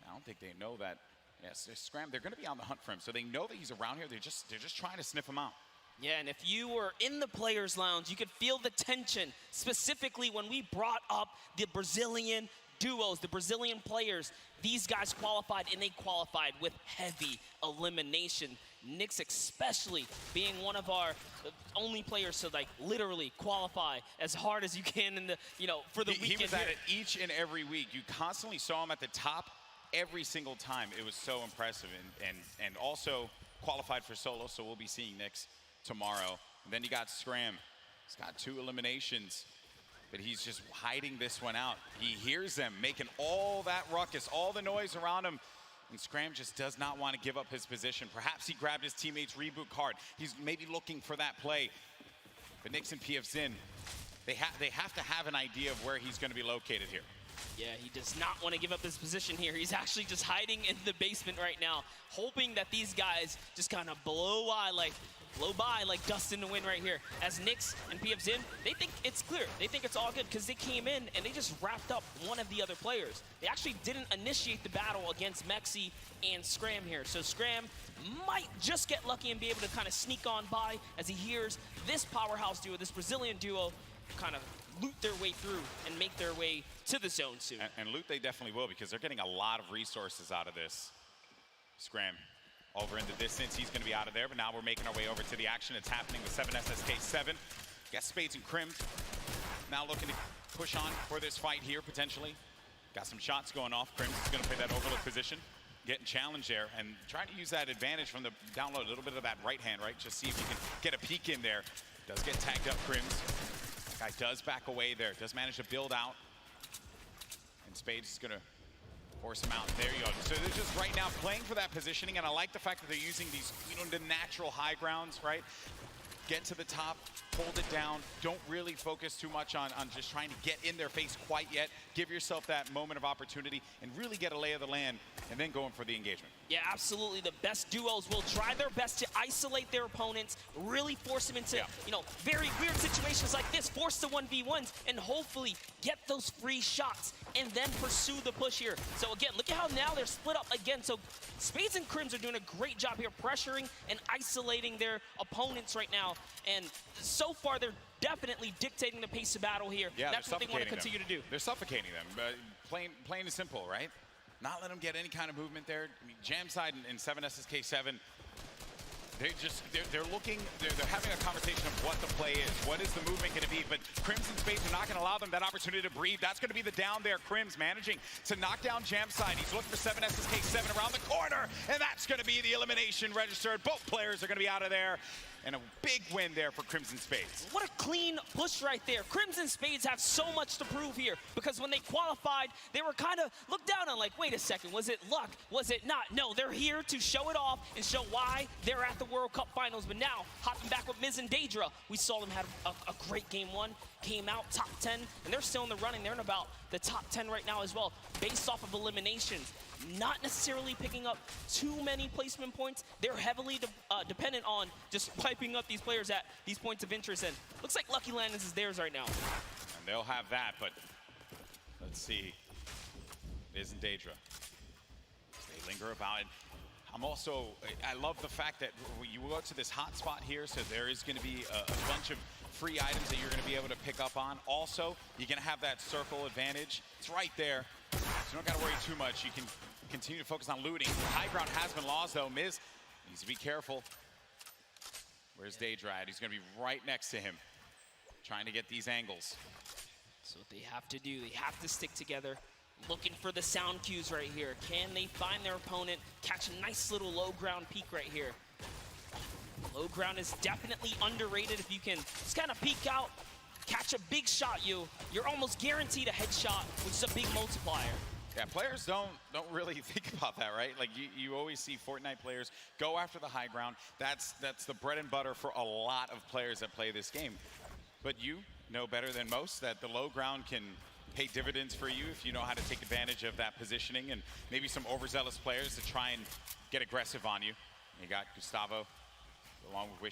I don't think they know that. Yes, Scram, they're going to be on the hunt for him. So they know that he's around here. They're just trying to sniff him out. Yeah, and if you were in the players' lounge, you could feel the tension, specifically when we brought up the Brazilian duos, the Brazilian players. These guys qualified, and they qualified with heavy elimination. Nyx especially being one of our only players to like literally qualify as hard as you can in the, you know, for the weekend. He was at it each and every week. You constantly saw him at the top every single time. It was so impressive, and also qualified for solo, so we'll be seeing Nyx tomorrow. And then you got Scram. He's got 2 eliminations, but he's just hiding this one out. He hears them making all that ruckus, all the noise around him. And Scram just does not want to give up his position. Perhaps he grabbed his teammate's reboot card. He's maybe looking for that play. But Nyx and PF Zin, they have to have an idea of where he's going to be located here. Yeah, he does not want to give up his position here. He's actually just hiding in the basement right now, hoping that these guys just kind of blow by like, blow by like dust in the wind right here. As Nyx and PFZin, they think it's clear. They think it's all good because they came in and they just wrapped up one of the other players. They actually didn't initiate the battle against Mexi and Scram here. So Scram might just get lucky and be able to kind of sneak on by as he hears this powerhouse duo, this Brazilian duo, kind of loot their way through and make their way to the zone soon. And loot they definitely will, because they're getting a lot of resources out of this. Scram over in the distance, he's gonna be out of there, but now we're making our way over to the action. It's happening with 7SSK7. Got Spades and Crims now looking to push on for this fight here, potentially. Got some shots going off. Crims is gonna play that overlook position, getting challenged there, and trying to use that advantage from the down low, a little bit of that right hand, right? Just see if you can get a peek in there. Does get tagged up, Crims. Guy does back away there, does manage to build out. And Spades is gonna force him out. There you go. So they're just right now playing for that positioning, and I like the fact that they're using these, you know, the natural high grounds, right? Get to the top, hold it down. Don't really focus too much on just trying to get in their face quite yet. Give yourself that moment of opportunity and really get a lay of the land, and then going for the engagement. Yeah, absolutely. The best duos will try their best to isolate their opponents, really force them into, you know, very weird situations like this, force the 1v1s, and hopefully get those free shots and then pursue the push here. So again, look at how now they're split up again. So Spades and Crims are doing a great job here pressuring and isolating their opponents right now. And so far, they're definitely dictating the pace of battle here. Yeah, that's what they want to continue to do. They're suffocating them. Plain and simple, right? Not let them get any kind of movement there. I mean, Jamside and 7SSK7, they're looking, they're having a conversation of what the play is. What is the movement going to be? But Crims and Spades are not going to allow them that opportunity to breathe. That's going to be the down there. Crims managing to knock down Jamside. He's looking for 7SSK7 around the corner, and that's going to be the elimination registered. Both players are going to be out of there. And a big win there for Crimson Spades. What a clean push right there. Crimson Spades have so much to prove here, because when they qualified, they were kind of looked down on, like, wait a second, was it luck? Was it not? No, they're here to show it off and show why they're at the World Cup Finals. But now, hopping back with Miz and Daedra, we saw them have a great game one, came out top 10, and they're still in the running. They're in about the top 10 right now as well, based off of eliminations. Not necessarily picking up too many placement points. They're heavily dependent on just wiping up these players at these points of interest. And looks like Lucky Landers is theirs right now. And they'll have that, but let's see. It isn't Daedra. They linger about it. I love the fact that you go to this hot spot here, so there is going to be a bunch of free items that you're going to be able to pick up on. Also, you're going to have that circle advantage. It's right there, so you don't got to worry too much. You can continue to focus on looting. High ground has been lost, though. Miz needs to be careful. Where's Daedra at? He's going to be right next to him, trying to get these angles. So what they have to do, they have to stick together. Looking for the sound cues right here. Can they find their opponent, catch a nice little low ground peak right here? Low ground is definitely underrated. If you can just kind of peek out, catch a big shot, you're almost guaranteed a headshot, which is a big multiplier. Yeah, players don't really think about that, right? Like you always see Fortnite players go after the high ground. That's the bread and butter for a lot of players that play this game. But you know better than most that the low ground can pay dividends for you if you know how to take advantage of that positioning, and maybe some overzealous players to try and get aggressive on you. You got Gustavo along with